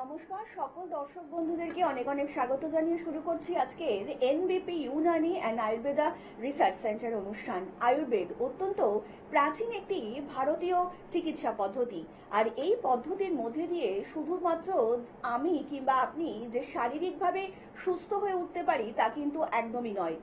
নমস্কার সকল দর্শক বন্ধুদেরকে অনেক অনেক স্বাগত জানিয়ে শুরু করছি আজকের এনবিপি Unani and Ayurveda research centre অনুষ্ঠান। আয়ুর্বেদ অত্যন্ত প্রাচীন একটি ভারতীয় চিকিৎসা পদ্ধতি, আর এই পদ্ধতির মধ্যে দিয়ে শুধুমাত্র আমি কিংবা আপনি যে শারীরিকভাবে সুস্থ হয়ে উঠতে পারি তা কিন্তু একদমই নয়।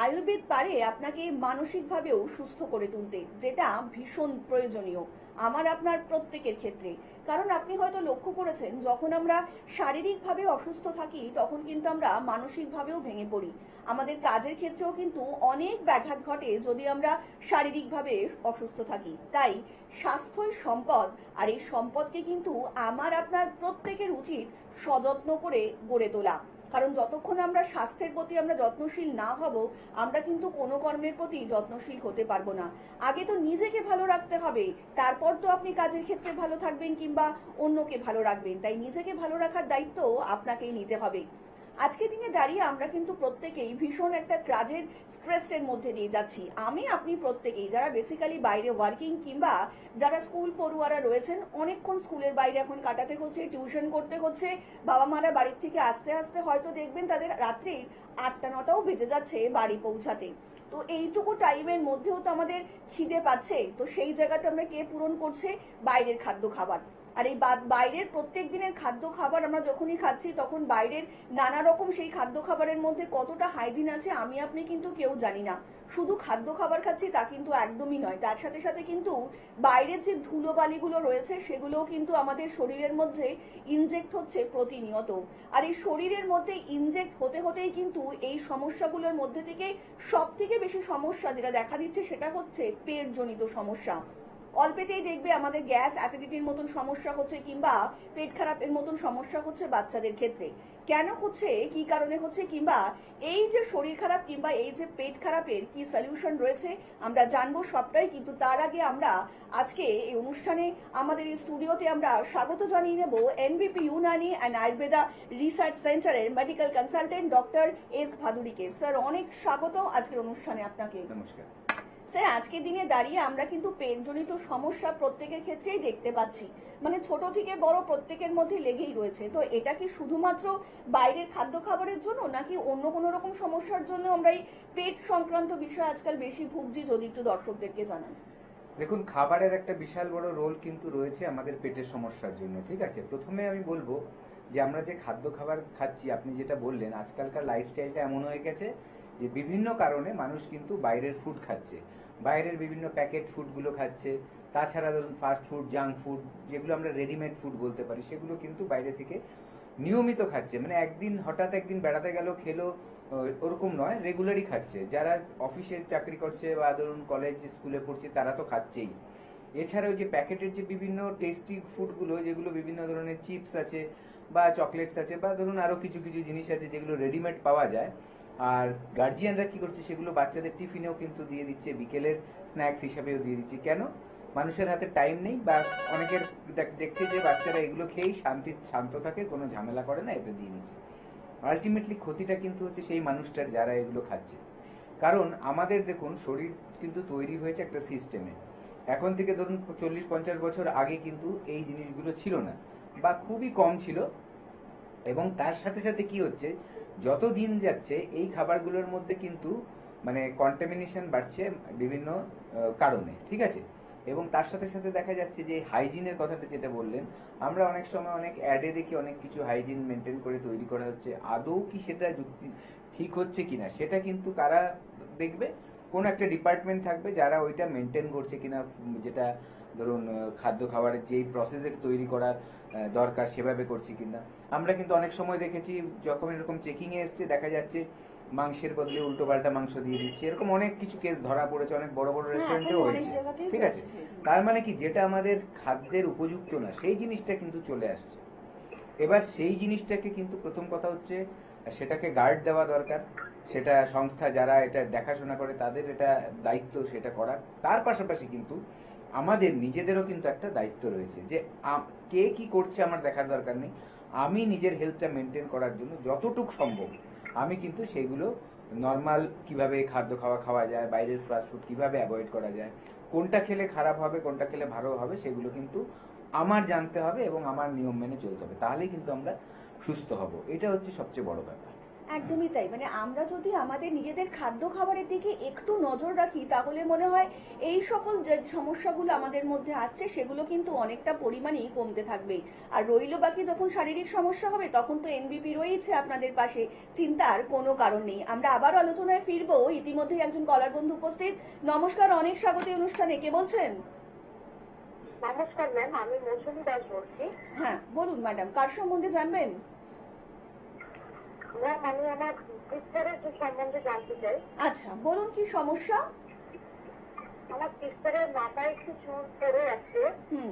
আয়ুর্বেদ পারে আপনাকে মানসিকভাবেও সুস্থ করে তুলতে, যেটা ভীষণ প্রয়োজনীয় আমার আপনার প্রত্যেকের ক্ষেত্রে। কারণ আপনি হয়তো লক্ষ্য করেছেন, যখন আমরা শারীরিকভাবে অসুস্থ থাকি তখন কিন্তু আমরা মানসিকভাবেও ভেঙে পড়ি। আমাদের কাজের ক্ষেত্রেও কিন্তু অনেক ব্যাঘাত ঘটে যদি আমরা শারীরিকভাবে অসুস্থ থাকি। তাই স্বাস্থ্যই সম্পদ, আর এই সম্পদকে কিন্তু আমার আপনার প্রত্যেকের উচিত সযত্ন করে গড়ে তোলা। কারণ যতক্ষণ আমরা স্বাস্থ্যের প্রতি আমরা যত্নশীল না হব, আমরা কিন্তু কোনো কর্মের প্রতি যত্নশীল হতে পারবো না। আগে তো নিজেকে ভালো রাখতে হবে, তারপর তো আপনি কাজের ক্ষেত্রে ভালো থাকবেন কিংবা অন্যকে ভালো রাখবেন। তাই নিজেকে ভালো রাখার দায়িত্ব আপনাকেই নিতে হবে। আজকে দিনে দাঁড়িয়ে আমরা কিন্তু প্রত্যেকেই ভীষণ একটা কাজের স্ট্রেসের মধ্যে দিয়ে যাচ্ছি। আপনি প্রত্যেকেই যারা বেসিক্যালি বাইরে ওয়ার্কিং কিংবা যারা স্কুল পড়ুয়ারা রয়েছেন, অনেকক্ষণ স্কুলের বাইরে এখন কাটাতে হচ্ছে, টিউশন করতে হচ্ছে, বাবা মারা বাড়ির থেকে আসতে আসতে হয়তো দেখবেন তাদের রাত্রি 8টা-9টাও বেজে যাচ্ছে বাড়ি পৌঁছাতে। তো এইটুকু টাইমের মধ্যেও তো আমাদের খিদে পাচ্ছে, তো সেই জায়গাটা আমরা কে পূরণ করছে? বাইরের খাদ্য খাবার। আর এই বাইরের প্রত্যেক দিনের খাদ্য খাবার আমরা যখনই খাচ্ছি, তখন বাইরের নানা রকম সেই খাদ্য খাবারের মধ্যে কতটা হাইজিন আছে আমি আপনি কিন্তু কেউ জানি না। শুধু খাদ্য খাবার খাচ্ছি তা কিন্তু একদমই নয়, তার সাথে সাথে কিন্তু বাইরের যে ধুলোবালিগুলো রয়েছে সেগুলোও কিন্তু আমাদের শরীরের মধ্যে ইনজেক্ট হচ্ছে প্রতিনিয়ত। আর এই শরীরের মধ্যে ইনজেক্ট হতে হতেই কিন্তু এই সমস্যাগুলোর মধ্যে থেকে সব থেকে বেশি সমস্যা যেটা দেখা দিচ্ছে সেটা হচ্ছে পেটজনিত সমস্যা। অল্পেতেই দেখবে আমাদের গ্যাস অ্যাসিডিটির মতন সমস্যা হচ্ছে, কিংবা পেট খারাপের মতন সমস্যা হচ্ছে বাচ্চাদের ক্ষেত্রে। কেন হচ্ছে, কি কারণে হচ্ছে, কিংবা এই যে শরীর খারাপ কিংবা এই যে পেট খারাপের কি সলিউশন রয়েছে আমরা জানবো সবটাই। কিন্তু তার আগে আমরা আজকে এই অনুষ্ঠানে আমাদের এই স্টুডিওতে আমরা স্বাগত জানিয়ে নেব NBP Unani and Ayurveda research সেন্টারের মেডিকেল কনসালটেন্ট ডক্টর এস ভাদুরীকে। স্যার, অনেক স্বাগত আজকের অনুষ্ঠানে আপনাকে। নমস্কার স্যার, আজকের দিনে দাঁড়িয়ে আমরা কিন্তু পেটজনিত সমস্যা প্রত্যেকের ক্ষেত্রেই দেখতে পাচ্ছি, মানে ছোট থেকে বড় প্রত্যেকের মধ্যে লেগেই রয়েছে। তো এটা কি শুধুমাত্র বাইরের খাদ্য খাবারের জন্য, নাকি অন্য কোনো রকম সমস্যার জন্য আমরা এই পেট সংক্রান্ত বিষয় আজকাল বেশি ভুগছি? যদি একটু দর্শকদেরকে জানান। দেখুন, খাবারের একটা বিশাল বড় রোল কিন্তু রয়েছে আমাদের পেটের সমস্যার জন্য। ঠিক আছে, প্রথমে আমি বলবো যে আমরা যে খাদ্য খাবার খাচ্ছি, আপনি যেটা বললেন, আজকালকার লাইফস্টাইলটা এমন হয়ে গেছে যে বিভিন্ন কারণে মানুষ কিন্তু বাইরের ফুড খাচ্ছে, বাইরের বিভিন্ন প্যাকেট ফুডগুলো খাচ্ছে। তাছাড়া ধরুন ফাস্ট ফুড, জাঙ্ক ফুড, যেগুলো আমরা রেডিমেড ফুড বলতে পারি, সেগুলো কিন্তু বাইরে থেকে নিয়মিত খাচ্ছে। মানে একদিন হঠাৎ একদিন বেড়াতে গেল খেলো, ওরকম নয়, রেগুলারই খাচ্ছে। যারা অফিসে চাকরি করছে বা ধরুন কলেজ স্কুলে পড়ছে তারা তো খাচ্ছেই। এছাড়াও যে প্যাকেটের যে বিভিন্ন টেস্টি ফুডগুলো, যেগুলো বিভিন্ন ধরনের চিপস আছে বা চকলেটস আছে বা ধরুন আরও কিছু কিছু জিনিস আছে যেগুলো রেডিমেড পাওয়া যায়, আর গার্জিয়ানরা কি করছে, সেগুলো বাচ্চাদের টিফিনেও কিন্তু দিয়ে দিচ্ছে, বিকেলের স্ন্যাক্স হিসাবেও দিয়ে দিচ্ছে। কেন? মানুষের হাতে টাইম নেই, বা অনেকের দেখছে যে বাচ্চারা এগুলো খেয়েই শান্ত থাকে, কোনো ঝামেলা করে না, এতে দিয়ে দিচ্ছে। আলটিমেটলি ক্ষতিটা কিন্তু হচ্ছে সেই মানুষটার যারা এগুলো খাচ্ছে। কারণ আমাদের দেখুন, শরীর কিন্তু তৈরি হয়েছে একটা সিস্টেমে। এখন থেকে ধরুন 40-50 বছর আগে কিন্তু এই জিনিসগুলো ছিল না, বা খুবই কম ছিল। এবং তার সাথে সাথে কি হচ্ছে, যত দিন যাচ্ছে এই খাবারগুলোর মধ্যে কিন্তু মানে কন্টামিনেশন বাড়ছে বিভিন্ন কারণে। ঠিক আছে, এবং তার সাথে সাথে দেখা যাচ্ছে যে হাইজিনের কথাটা যেটা বললেন, আমরা অনেক সময় অনেক অ্যাডে দেখি অনেক কিছু হাইজিন মেনটেন করে তৈরি করা হচ্ছে। আদৌ কি সেটা যুক্তি ঠিক হচ্ছে কিনা সেটা কিন্তু কারা দেখবে? কোনো একটা ডিপার্টমেন্ট থাকবে যারা ওইটা মেনটেন করছে কিনা, যেটা ধরুন খাদ্য খাবারের যেই প্রসেসে তৈরি করার দরকার সেভাবে করছি কিনা। আমরা কিন্তু অনেক সময় দেখেছি যখন এরকম চেকিংয়ে এসছে, দেখা যাচ্ছে মাংসের বদলে উল্টো পাল্টা মাংস দিয়ে দিচ্ছে। এরকম অনেক কিছু কেস ধরা পড়েছে, অনেক বড় বড় রেস্টুরেন্টেও হয়েছে। ঠিক আছে, তার মানে কি, যেটা আমাদের খাদ্যের উপযুক্ত না সেই জিনিসটা কিন্তু চলে আসছে। এবার সেই জিনিসটাকে কিন্তু প্রথম কথা হচ্ছে সেটাকে গার্ড দেওয়া দরকার। সেটা সংস্থা যারা এটা দেখাশোনা করে তাদের এটা দায়িত্ব সেটা করার। তার পাশাপাশি কিন্তু আমাদের নিজেদেরও কিন্তু একটা দায়িত্ব রয়েছে যে কে কি করছে আমার দেখার দরকার নেই। আমি নিজের হেলথটা মেনটেন করার জন্য যতটুকু সম্ভব আমি কিন্তু সেগুলো নর্মাল কিভাবে খাদ্য খাওয়া যায়, বাইরের ফাস্ট ফুড কিভাবে অ্যাভয়েড করা যায়, কোনটা খেলে খারাপ হবে কোনটা খেলে ভালো হবে, সেগুলো কিন্তু আমার জানতে হবে এবং আমার নিয়ম মেনে চলতে হবে, তাহলেই কিন্তু আমরা সুস্থ হব। এটা হচ্ছে সবচেয়ে বড় ব্যাপার। একদমই তাই, মানে আমরা যদি আমাদের নিজেদের খাদ্য খাবারের দিকে একটু নজর রাখি তাহলে মনে হয় এই সকল যে সমস্যাগুলো আমাদের মধ্যে আসছে সেগুলো কিন্তু অনেকটা পরিমাণেই কমতে থাকবে। আর রইলো বাকি যখন শারীরিক সমস্যা হবে তখন তো এনবিপি রয়েছে আপনাদের পাশে, চিন্তার কোনো কারণ নেই। আমরা আবার আলোচনায় ফিরবো, ইতিমধ্যেই একজন কলার বন্ধু উপস্থিত। নমস্কার, অনেক স্বাগত এই অনুষ্ঠানে। কে বলছেন? নমস্কার ম্যাম, আমি মৌসুমী দাস বলছি। হ্যাঁ বলুন ম্যাডাম, কার সম্বন্ধে জানবেন? ম্যাম, আমি আমার সিস্টারের সম্বন্ধে জানতে চাই। আচ্ছা বলুন, কি সমস্যা? আমার সিস্টারের মাথায় একটু চুল পড়ে আছে, হুম।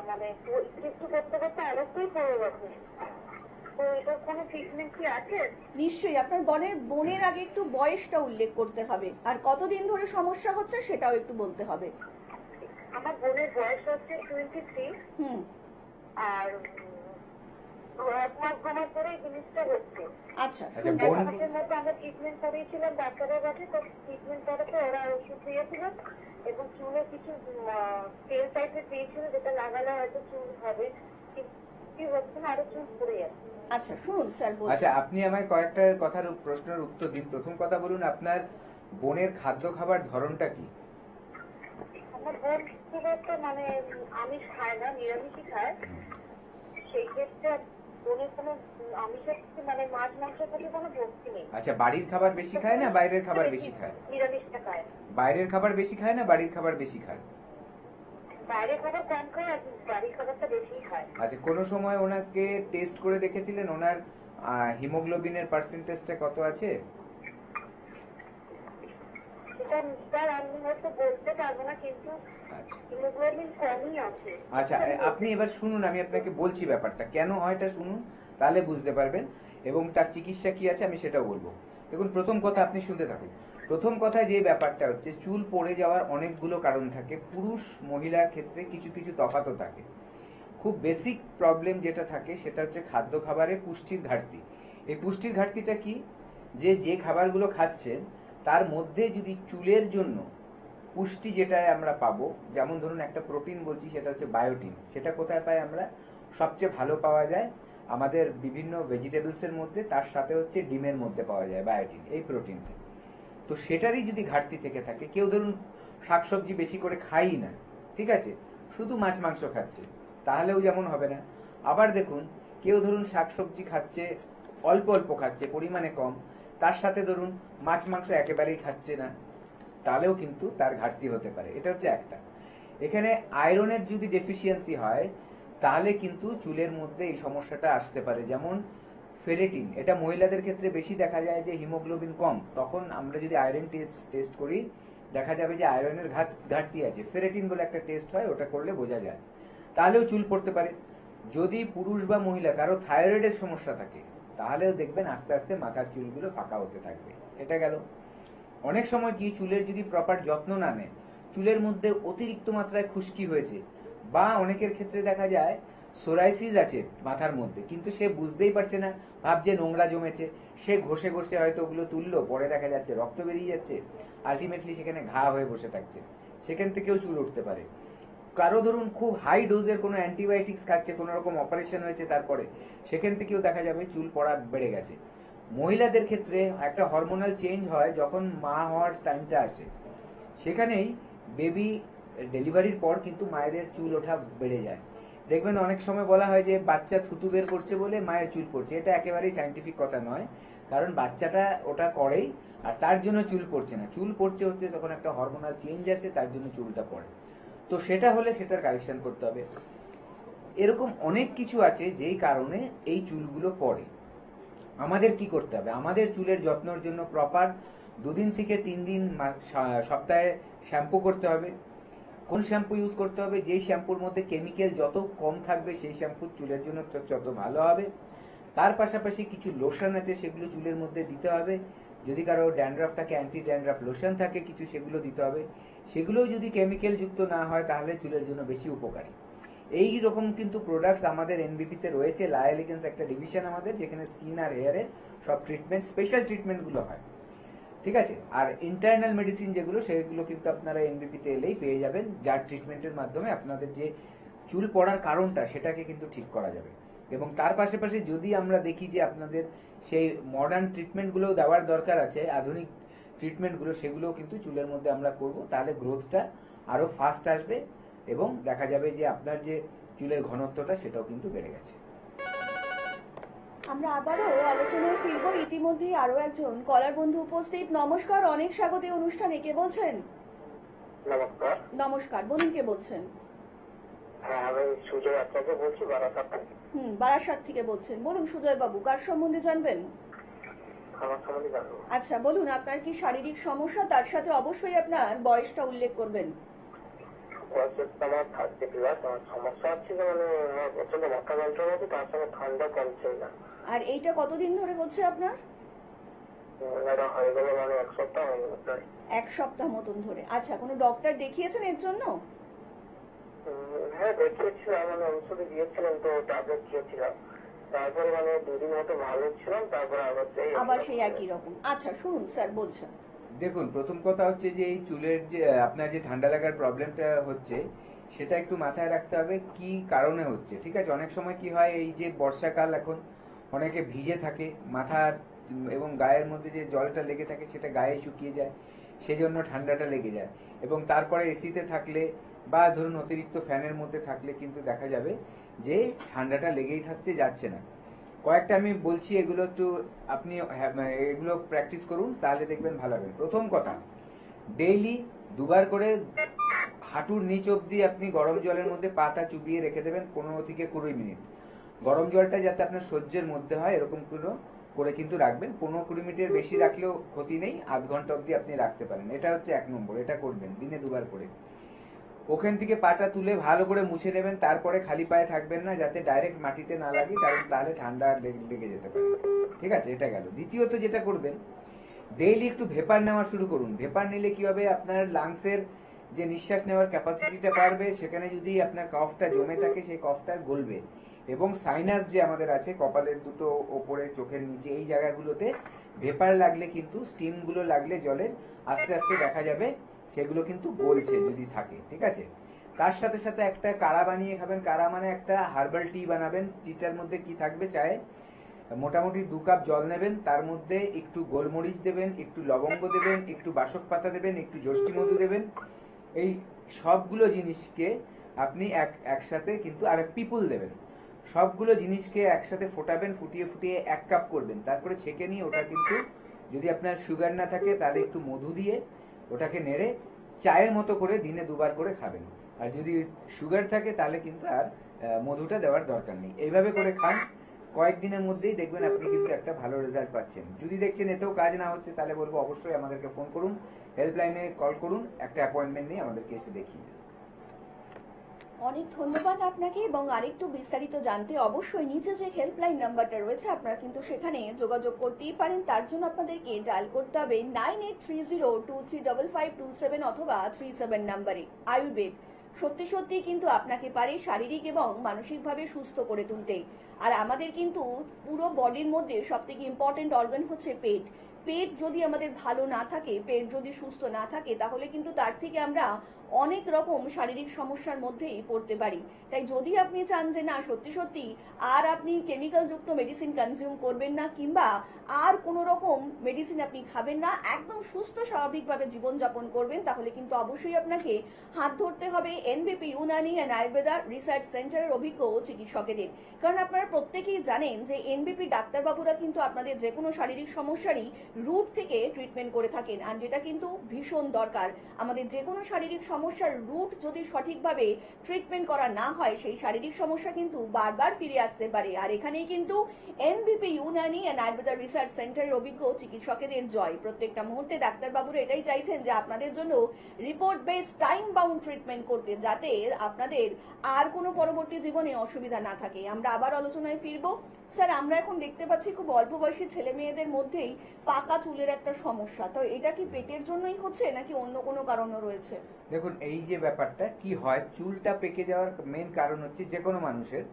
মানে একটু একটু করতে করতে আরেকটাই পড়ে গেছে। তো এটার কোনো ট্রিটমেন্ট কি আছে? নিশ্চয়ই, আপনার বোনের আগে একটু বয়সটা উল্লেখ করতে হবে, আর কতদিন ধরে সমস্যা হচ্ছে সেটাও একটু বলতে হবে। আমার বোনের বয়স হচ্ছে 23, হুম। আর 1 মাস ধরে এই জিনিসটা হচ্ছে। আচ্ছা আচ্ছা, শুনতে বোন- থাকুন। মাসের মধ্যে আমরা ট্রিটমেন্ট করিয়েছিলাম ডাক্তারের কাছে, তো ট্রিটমেন্ট করাতে ওরা ওষুধ দিয়েছিল এবং চুলে কিছু তেল টাইপের দিয়েছিল, যেটা লাগালে হয়তো চুল হবে, কি হচ্ছে না, আরো চুল পড়ে যাচ্ছে। আচ্ছা শুনুন স্যার বলছি। আচ্ছা, আপনি আমায় কয়েকটা কথার প্রশ্নের উত্তর দিন। প্রথম কথা বলুন, আপনার বোনের খাদ্য খাবার ধরনটা কি? আমার বোন খুব একটা মানে আমিষ খায় না, নিরামিষই খায়। সেই ক্ষেত্রে বোনের কোনো আমিষের মানে মাছ মাংসের প্রতি কোনো ভক্তি নেই। আচ্ছা, বাড়ির খাবার বেশি খায় না বাইরের খাবার বেশি খায়? নিরামিষটা খায়। বাইরের খাবার বেশি খায় না বাড়ির খাবার বেশি খায়? বাইরে খাবার কম খায় আর বাড়ির খাবারটা বেশিই খায়। আচ্ছা, কোনো সময় ওনাকে টেস্ট করে দেখেছিলেন ওনার হিমোগ্লোবিনের পার্সেন্টেজটা কত আছে? সেটা স্যার আমি হয়তো বলতে পারবো না, কিন্তু আচ্ছা হিমোগ্লোবিন কমই আছে। আচ্ছা, আপনি এবার শুনুন, আমি আপনাকে বলছি ব্যাপারটা কেন হয় এটা শুনুন, তাহলে বুঝতে পারবেন এবং তার চিকিৎসা কি আছে আমি সেটাও বলবো। দেখুন, প্রথম কথা আপনি শুনতে থাকুন। প্রথম কথা যে ব্যাপারটা হচ্ছে, চুল পড়ে যাওয়ার অনেকগুলো কারণ থাকে। পুরুষ মহিলার ক্ষেত্রে কিছু কিছু তফাৎও থাকে। খুব বেসিক প্রবলেম যেটা থাকে সেটা হচ্ছে খাদ্য খাবারে পুষ্টির ঘাটতি। এই পুষ্টির ঘাটতিটা কি, যে খাবারগুলো খাচ্ছেন তার মধ্যে যদি চুলের জন্য পুষ্টি যেটা আমরা পাবো, যেমন ধরুন একটা প্রোটিন বলছি, সেটা হচ্ছে বায়োটিন। সেটা কোথায় পাই আমরা? সবচেয়ে ভালো পাওয়া যায় আমাদের বিভিন্ন ভেজিটেবলসের মধ্যে, তার সাথে হচ্ছে ডিমের মধ্যে পাওয়া যায় বায়োটিন, এই প্রোটিনটা। তো সেটারই যদি ঘাটতি থেকে থাকে, কেউ ধরুন শাকসবজি বেশি করে খাই না, ঠিক আছে, শুধু মাছ মাংস খাচ্ছে, তাহলেও যেমন হবে না। আবার দেখুন, কেউ ধরুন শাকসবজি খাচ্ছে, অল্প অল্প খাচ্ছে, পরিমাণে কম, তার সাথে ধরুন মাছ মাংস একেবারেই খাচ্ছে না, তাহলেও কিন্তু তার ঘাটতি হতে পারে। এটা হচ্ছে একটা। এখানে আয়রনের যদি ডেফিসিয়েন্সি হয় তাহলে কিন্তু চুলের মধ্যে এই সমস্যাটা আসতে পারে। যেমন ফেরেটিন, এটা মহিলাদের ক্ষেত্রে বেশি দেখা যায় যে হিমোগ্লোবিন কম, তখন আমরা যদি আয়রন টেস্ট করি দেখা যাবে যে আয়রনের ঘাটতি আছে। ফেরেটিন বলে একটা টেস্ট হয়, ওটা করলে বোঝা যায়, তাহলেও চুল পড়তে পারে। যদি পুরুষ বা মহিলা কারো থাইরয়েডের সমস্যা থাকে তাহলেও দেখবেন আস্তে আস্তে মাথার চুলগুলো ফাঁকা হতে থাকবে। এটা গেল। অনেক সময় কি, চুলের যদি প্রপার যত্ন না নেয়, চুলের মধ্যে অতিরিক্ত মাত্রায় খুশকি হয়েছে, বা অনেকের ক্ষেত্রে দেখা যায় সোরাইসিস আছে মাথার মধ্যে, কিন্তু সে বুঝতেই পারছে না, ভাবছে নোংরা জমেছে, সে ঘষে ঘষে হয়তো ওগুলো তুললো, পরে দেখা যাচ্ছে রক্ত বেরিয়ে যাচ্ছে, আলটিমেটলি সেখানে ঘা হয়ে বসে থাকছে, সেখান থেকেও চুল উঠতে পারে। কারো ধরুন খুব হাই ডোজের কোনো অ্যান্টিবায়োটিক্স খাচ্ছে, কোনো রকম অপারেশন হয়েছে তারপরে, সেখান থেকেও দেখা যাবে চুল পড়া বেড়ে গেছে। মহিলাদের ক্ষেত্রে একটা হরমোনাল চেঞ্জ হয় যখন মা হওয়ার টাইমটা আসে, সেখানেই বেবি ডেলিভারির পর কিন্তু মায়েদের চুল ওঠা বেড়ে যায়। দেখবেন অনেক সময় বলা হয় যে বাচ্চা থুতু বের করছে বলে মায়ের চুল পড়ছে, এটা একেবারেই সায়েন্টিফিক কথা নয়, কারণ বাচ্চাটা ওটা করেই, আর তার জন্য চুল পড়ছে না। চুল পড়ছে হচ্ছে যখন একটা হরমোনাল চেঞ্জ আসে, তার জন্য চুলটা পড়ে। তো সেটা হলে সেটার কারেকশন করতে হবে। এরকম অনেক কিছু আছে যেই কারণে এই চুলগুলো পড়ে। আমাদের কি করতে হবে? আমাদের চুলের যত্নের জন্য প্রপার 2 দিন থেকে 3 দিন সপ্তাহে শ্যাম্পু করতে হবে। কোন শ্যাম্পু ইউজ করতে হবে? যেই শ্যাম্পুর মধ্যে কেমিক্যাল যত কম থাকবে সেই শ্যাম্পু চুলের জন্য তত ভালো হবে। তার পাশাপাশি কিছু লোশন আছে, সেগুলো চুলের মধ্যে দিতে হবে। যদি কারো ড্যান্ড্রাফ থাকে, অ্যান্টি ড্যান্ড্রাফ লোশন থাকে কিছু, সেগুলো দিতে হবে। সেগুলোও যদি কেমিক্যাল যুক্ত না হয় তাহলে চুলের জন্য বেশি উপকারী। এই রকম কিন্তু প্রোডাক্টস আমাদের এনবিপিতে রয়েছে। লায়ালিগেন্স একটা ডিভিশন আমাদের, যেখানে স্কিন আর হেয়ারের সব ট্রিটমেন্ট, স্পেশাল ট্রিটমেন্টগুলো হয়, ঠিক আছে। আর ইন্টারনাল মেডিসিন যেগুলো, সেগুলো কিন্তু আপনারা এনবিপিতে এলেই পেয়ে যাবেন, যার ট্রিটমেন্টের মাধ্যমে আপনাদের যে চুল পড়ার কারণটা সেটাকে কিন্তু ঠিক করা যাবে। এবং তার পাশাপাশি যদি আমরা দেখি যে আপনাদের সেই মডার্ন ট্রিটমেন্টগুলো দেওয়ার দরকার আছে, আধুনিক ট্রিটমেন্টগুলো, সেগুলোও কিন্তু চুলের মধ্যে আমরা করব, তাহলে গ্রোথটা আরও ফাস্ট আসবে এবং দেখা যাবে যে আপনার যে চুলের ঘনত্বটা সেটাও কিন্তু বেড়ে গেছে। আমরা আবারও আলোচনায় ফিরবো। ইতিমধ্যেই আরো একজন কলার বন্ধু উপস্থিত। নমস্কার, অনেক স্বাগত এই অনুষ্ঠানে। কে বলছেন? নমস্কার। নমস্কার, বলুন কে বলছেন? হ্যাঁ, আমি সুজয় আপনাকে বলছি বারাসাত। বারাসাত থেকে বলছেন। বলুন সুজয় বাবু, কার সম্বন্ধে জানবেন? আমার সম্বন্ধে জানবো। আচ্ছা বলুন, আপনার কি শারীরিক সমস্যা? তার সাথে অবশ্যই আপনার বয়সটা উল্লেখ করবেন। আমার 30+। আমার সমস্যা হচ্ছে যে মানে আমার প্রচন্ড মাথা যন্ত্রণা হচ্ছে, তার সঙ্গে ঠান্ডা কমছে না। আর এইটা কতদিন ধরে হচ্ছে আপনার? এটা হয়ে গেল মানে 1 সপ্তাহ হয়ে গেল প্রায়। 1 সপ্তাহ মতন ধরে। আচ্ছা, কোনো ডক্টর দেখিয়েছেন এর জন্য? হ্যাঁ দেখিয়েছিলাম, মানে ওষুধ দিয়েছিলেন, তো ট্যাবলেট খেয়েছিলাম। তারপরে মানে 2 দিন মতো ভালো ছিলাম, তারপরে আবার সেই একই রকম। আচ্ছা শুনুন স্যার বলছেন। দেখুন, প্রথম কথা হচ্ছে যে এই চুলের যে আপনার যে ঠান্ডা লাগার প্রবলেমটা হচ্ছে, সেটা একটু মাথায় রাখতে হবে কি কারণে হচ্ছে। ঠিক আছে, অনেক সময় কি হয়, এই যে বর্ষাকাল, এখন অনেকে ভিজে থাকে, মাথার এবং গায়ের মধ্যে যে জলটা লেগে থাকে সেটা গায়ে শুকিয়ে যায়, সেজন্য ঠান্ডাটা লেগে যায়। এবং তারপরে এসিতে থাকলে বা ধরুন অতিরিক্ত ফ্যানের মধ্যে থাকলে কিন্তু দেখা যাবে যে ঠান্ডাটা লেগেই থাকতে যাচ্ছে না। কয়েকটা আমি বলছি, এগুলো একটু আপনি এগুলো প্র্যাকটিস করুন, তাহলে দেখবেন ভালো হবে। প্রথম কথা, ডেইলি 2বার করে হাঁটুর নিচ অবধি আপনি গরম জলের মধ্যে পাটা চুবিয়ে রেখে দেবেন 15 থেকে 20 মিনিট। গরম জলটা যাতে আপনার সহ্যের মধ্যে হয় এরকম করে কিন্তু রাখবেন। 15-20 মিনিটের বেশি রাখলেও ক্ষতি নেই, আধ ঘন্টা অবধি আপনি রাখতে পারেন। এটা হচ্ছে 1 নম্বর, এটা করবেন দিনে 2বার করে। ওখান থেকে পাটা তুলে ভালো করে মুছে নেবেন, তারপরে খালি পায়ে থাকবেন না, যাতে ডাইরেক্ট মাটিতে না লাগে, কারণ তাহলে ঠান্ডা লেগে যেতে পারে। ঠিক আছে, এটা গেল। দ্বিতীয়ত যেটা করবেন, ডেইলি একটু ভেপার নেওয়া শুরু করুন। ভেপার নিলে কি হবে, আপনার লাংসের যে নিঃশ্বাস নেওয়ার ক্যাপাসিটিটা বাড়বে, সেখানে যদি আপনার কফটা জমে থাকে সেই কফটা গলবে। এবং সাইনাস যে আমাদের আছে কপালের দুটো ওপরে, চোখের নিচে, এই জায়গাগুলোতে ভেপার লাগলে কিন্তু, স্টিমগুলো লাগলে জলের, আস্তে আস্তে দেখা যাবে সেগুলো কিন্তু গলছে যদি থাকে। ঠিক আছে, তার সাথে সাথে একটা কাড়া বানিয়ে খাবেন। কাড়া মানে একটা হার্বাল টি বানাবেন। টিটার মধ্যে কি থাকবে, চায়ে মোটামুটি 2 কাপ জল নেবেন, তার মধ্যে একটু গোলমরিচ দেবেন, একটু লবঙ্গ দেবেন, একটু বাসক পাতা দেবেন, একটু যষ্টি মধু দেবেন। এই সবগুলো জিনিসকে আপনি একসাথে কিন্তু, আর পিপুল দেবেন। সবগুলো জিনিসকে একসাথে ফোটাবেন, ফুটিয়ে ফুটিয়ে 1 কাপ করবেন। তারপরে ছেঁকে নিয়ে ওটা কিন্তু, যদি আপনার সুগার না থাকে তাহলে একটু মধু দিয়ে ওটাকে নেড়ে চায়ের মতো করে দিনে 2বার করে খাবেন। আর যদি সুগার থাকে তাহলে কিন্তু আর মধুটা দেওয়ার দরকার নেই। এইভাবে করে খান, কয়েকদিনের মধ্যেই দেখবেন আপনি কিন্তু একটা ভালো রেজাল্ট পাচ্ছেন। যদি দেখছেন এতেও কাজ না হচ্ছে, তাহলে বলবো অবশ্যই আমাদেরকে ফোন করুন, হেল্পলাইনে কল করুন, একটা অ্যাপয়েন্টমেন্ট নিয়ে আমাদেরকে এসে দেখিয়ে যান। অনেক ধন্যবাদ আপনাকে। এবং আরেকটু বিস্তারিত জানতে অবশ্যই নিচে যে হেল্পলাইন নাম্বারটা রয়েছে আপনারা কিন্তু সেখানে যোগাযোগ করতেই পারেন। তার জন্য আপনাদেরকে ডায়াল করতে হবে 9830235527 অথবা 37 নাম্বারে। আয়ুর্বেদ সত্যি সত্যি কিন্তু আপনাকে পারে শারীরিক এবং মানসিকভাবে সুস্থ করে তুলতে। আর আমাদের কিন্তু পুরো বডির মধ্যে সবথেকে ইম্পর্টেন্ট অর্গান হচ্ছে পেট। পেট যদি আমাদের ভালো না থাকে, পেট যদি সুস্থ না থাকে, তাহলে কিন্তু তার থেকে আমরা অনেক রকম শারীরিক সমস্যার মধ্যেই পড়তে পারি। তাই যদি আপনি চান যে না সত্যি সত্যি আর আপনি কেমিক্যাল যুক্ত মেডিসিন কনজিউম করবেন না, কিংবা আর কোনো রকম মেডিসিন আপনি খাবেন না, একদম সুস্থ স্বাভাবিকভাবে জীবনযাপন করবেন, তাহলে কিন্তু অবশ্যই আপনাকে হাত ধরতে হবে এনবিপি ইউনানি অ্যান্ড আয়ুর্বেদা রিসার্চ সেন্টারের অভিজ্ঞ চিকিৎসকেদের। কারণ আপনারা প্রত্যেকেই জানেন যে এনবিপি ডাক্তারবাবুরা কিন্তু আপনাদের যে কোনো শারীরিক সমস্যারই রুট থেকে ট্রিটমেন্ট করে থাকেন। আর যেটা কিন্তু ভীষণ দরকার, আমাদের যে কোনো শারীরিক সমস্যার রুট যদি সঠিকভাবে ট্রিটমেন্ট করা না হয়, সেই শারীরিক সমস্যা কিন্তু বারবার ফিরে আসতে পারে। আর এখানেই কিন্তু এনবিপি ইউনানি অ্যান্ড আয়ুর্বেদা রিসার্চ সেন্টারের অভিজ্ঞ চিকিৎসকেদের জয়। প্রত্যেকটা মুহূর্তে ডাক্তারবাবুরা এটাই চাইছেন যে আপনাদের জন্য report base time bound treatment করতে, যাতে আপনাদের আর কোনো পরবর্তী জীবনে অসুবিধা না থাকে। আমরা আবার আলোচনায় ফিরবো। স্যার, আমরা এখন দেখতে পাচ্ছি খুব অল্প বয়সী ছেলে মেয়েদের মধ্যেই পাকা চুলের একটা সমস্যা। তো এটা কি পেটের জন্যই হচ্ছে নাকি অন্য কোনো কারণও রয়েছে? দেখুন, এই যে ব্যাপারটা কি হয়, চুলটা পেকে যাওয়ার মেন কারণ হচ্ছে যে কোনো মানুষের,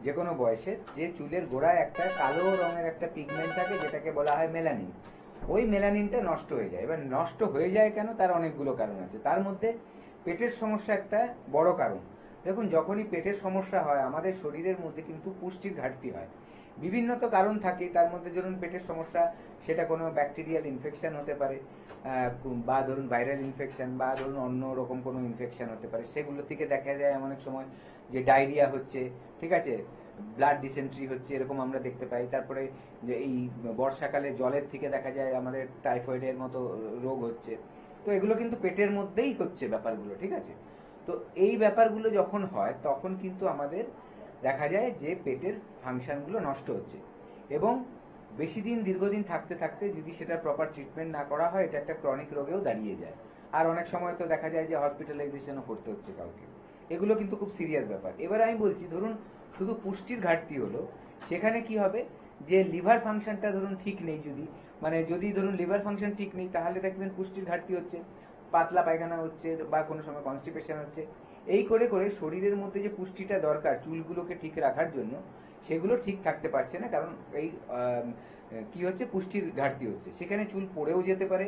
যে কোনো বয়সে, যে চুলের গোড়ায় একটা কালো রঙের একটা পিগমেন্ট থাকে যেটাকে বলা হয় মেলানিন। ওই মেলানিনটা নষ্ট হয়ে যায়। এবার নষ্ট হয়ে যায় কেন, তার অনেকগুলো কারণ আছে, তার মধ্যে পেটের সমস্যা একটা বড় কারণ। দেখুন, যখনই পেটের সমস্যা হয় আমাদের শরীরের মধ্যে কিন্তু পুষ্টির ঘাটতি হয়। বিভিন্ন তো কারণ থাকে, তার মধ্যে ধরুন পেটের সমস্যা, সেটা কোনো ব্যাকটেরিয়াল ইনফেকশন হতে পারে, বা ধরুন ভাইরাল ইনফেকশন, বা ধরুন অন্য রকম কোনো ইনফেকশন হতে পারে। সেগুলো থেকে দেখা যায় অনেক সময় যে ডায়রিয়া হচ্ছে, ঠিক আছে, ব্লাড ডিসেন্ট্রি হচ্ছে, এরকম আমরা দেখতে পাই। তারপরে যে এই বর্ষাকালে জলের থেকে দেখা যায় আমাদের টাইফয়েডের মতো রোগ হচ্ছে। তো এগুলো কিন্তু পেটের মধ্যেই হচ্ছে ব্যাপারগুলো, ঠিক আছে। তো এই ব্যাপারগুলো যখন হয় তখন কিন্তু আমাদের দেখা যায় যে পেটের ফাংশনগুলো নষ্ট হচ্ছে, এবং বেশি দিন দীর্ঘদিন থাকতে থাকতে যদি সেটা প্রপার ট্রিটমেন্ট না করা হয় এটা একটা ক্রনিক রোগেও দাঁড়িয়ে যায়। আর অনেক সময় তো দেখা যায় যে হসপিটালাইজেশনও করতে হচ্ছে কাউকে। এগুলো কিন্তু খুব সিরিয়াস ব্যাপার। এবার আমি বলছি, ধরুন শুধু পুষ্টির ঘাটতি হলো, সেখানে কি হবে যে লিভার ফাংশনটা ধরুন ঠিক নেই, যদি ধরুন লিভার ফাংশন ঠিক নেই, তাহলে দেখবেন পুষ্টির ঘাটতি হচ্ছে, পাতলা পায়খানা হচ্ছে, বা কোনো সময় কনস্টিপেশন হচ্ছে। এই করে করে শরীরের মধ্যে যে পুষ্টিটা দরকার চুলগুলোকে ঠিক রাখার জন্য, সেগুলো ঠিক থাকতে পারছে না। কারণ এই কি হচ্ছে, পুষ্টির ঘাটতি হচ্ছে। সেখানে চুল পড়েও যেতে পারে,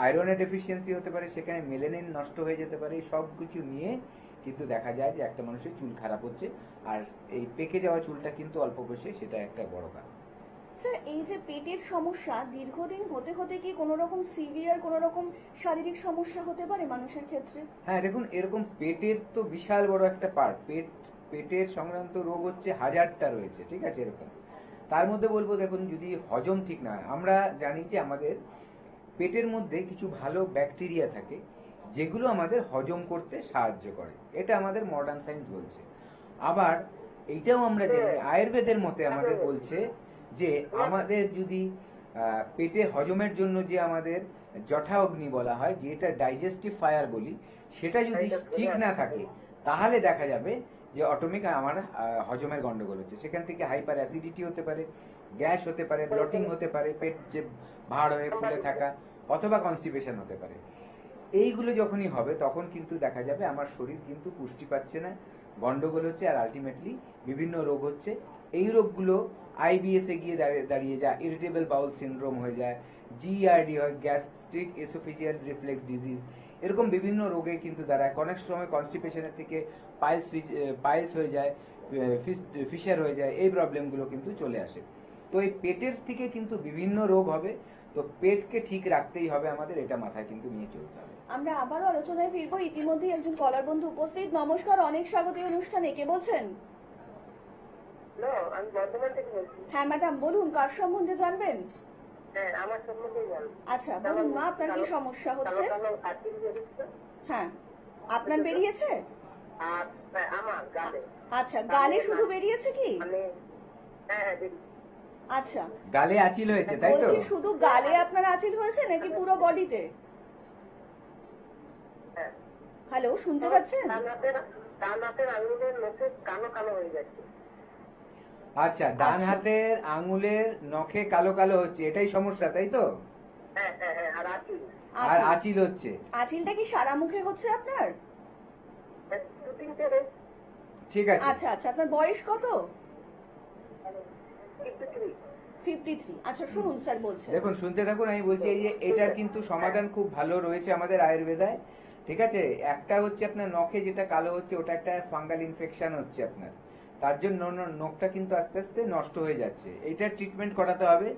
আয়রনের ডেফিসিয়েন্সি হতে পারে, সেখানে মেলানিন নষ্ট হয়ে যেতে পারে। এই সব কিছু নিয়ে কিন্তু দেখা যায় যে একটা মানুষের চুল খারাপ হচ্ছে। আর এই পেকে যাওয়া চুলটা কিন্তু অল্প বয়সে সেটা একটা বড় কারণ। স্যার, এই যে পেটের সমস্যা দীর্ঘদিন হতে হতে কি কোনো রকম সিভিয়ার কোনো রকম শারীরিক সমস্যা হতে পারে মানুষের ক্ষেত্রে? হ্যাঁ, দেখুন, এরকম পেটের তো বিশাল বড় একটা পার্ট, পেটের সংক্রান্ত রোগ হচ্ছে হাজারটা রয়েছে, ঠিক আছে। এরকম তার মধ্যে বলবো, দেখুন, যদি হজম ঠিক না হয়, আমরা জানি যে আমাদের পেটের মধ্যে কিছু ভালো ব্যাকটেরিয়া থাকে যেগুলো আমাদের হজম করতে সাহায্য করে, এটা আমাদের মডার্ন সায়েন্স বলছে। আবার এইটাও আমরা জানি, আয়ুর্বেদের মতে আমাদের বলছে যে আমাদের যদি পেটে হজমের জন্য যে আমাদের জঠা অগ্নি বলা হয়, যেটা ডাইজেস্টিভ ফায়ার বলি, সেটা যদি ঠিক না থাকে তাহলে দেখা যাবে যে অটোমেটিক আমার হজমের গন্ডগোল হচ্ছে। সেখান থেকে হাইপার অ্যাসিডিটি হতে পারে, গ্যাস হতে পারে, ব্লটিং হতে পারে, পেট যে ভাঁড় হয়ে ফুলে থাকা, অথবা কনস্টিপেশন হতে পারে। এইগুলো যখনই হবে তখন কিন্তু দেখা যাবে আমার শরীর কিন্তু পুষ্টি পাচ্ছে না, গন্ডগোল হচ্ছে, আর আলটিমেটলি বিভিন্ন রোগ হচ্ছে। এই রোগগুলো আইবিএস এ গিয়ে দাঁড়িয়ে যায়, ইরিটেবল বাউল সিনড্রোম হয়ে যায়, জিআরডি হয়, গ্যাস্ট্রিক এসোফেজিয়াল রিফ্লেক্স ডিজিজ, এরকম বিভিন্ন রোগে কিন্তু দাঁড়ায়। অনেক সময় কনস্টিপেশনের থেকে পাইলস হয়ে যায়, ফিশার হয়ে যায়, এই প্রবলেমগুলো কিন্তু চলে আসে। তো এই পেটের থেকে কিন্তু বিভিন্ন রোগ হবে। তো পেটকে ঠিক রাখতেই হবে আমাদের, এটা মাথায় কিন্তু নিয়ে চলতে হবে। আমরা আবারও আলোচনায় ফিরবো। ইতিমধ্যেই একজন কলার বন্ধু উপস্থিত। নমস্কার, অনেক স্বাগত এই অনুষ্ঠানে। কে বলছেন? আমি বর্ধমান থেকে বলছি। হ্যাঁ ম্যাডাম, বলুন, কার সম্বন্ধে জানবেন? হ্যাঁ, আমার সম্বন্ধে জানো। আচ্ছা, বলুন মা, আপনার কি সমস্যা হচ্ছে? হ্যাঁ, আপনার বেরিয়েছে? আর আমার গালে। আচ্ছা, গালে শুধু বেরিয়েছে কি? হ্যাঁ, আচ্ছা, গালে আঁচিল হয়েছে, তাই তো? বলছি শুধু গালে আপনার আঁচিল হয়েছে নাকি পুরো বডিতে? হ্যাঁ। হ্যালো, শুনতে পাচ্ছেন? ডান হাতের আঙুলের নখে কালো কালো হয়ে যাচ্ছে। আচ্ছা, ডান আচ্ছা। হাতের আঙুলের নখে কালো কালো হচ্ছে, এটাই সমস্যা, তাই তো? হ্যাঁ হ্যাঁ হ্যাঁ, আর আঁচিল। আর আচ্ছা, আঁচিল হচ্ছে। আঁচিলটা কি সারা মুখে হচ্ছে আপনার? দু তিনটে রে। ঠিক আছে। আচ্ছা আচ্ছা, আপনার বয়স কত? 53। 53। আচ্ছা, শুনুন স্যার বলছেন। দেখুন, শুনতে থাকুন, আমি বলছি এই যে এটার কিন্তু সমাধান খুব ভালো রয়েছে আমাদের আয়ুর্বেদায়, ঠিক আছে। একটা হচ্ছে আপনার নখে যেটা কালো হচ্ছে, ওটা একটা ফাঙ্গাল ইনফেকশন হচ্ছে আপনার, তার জন্য নখটা কিন্তু আস্তে আস্তে নষ্ট হয়ে যাচ্ছে। এইটার ট্রিটমেন্ট করাতে হবে।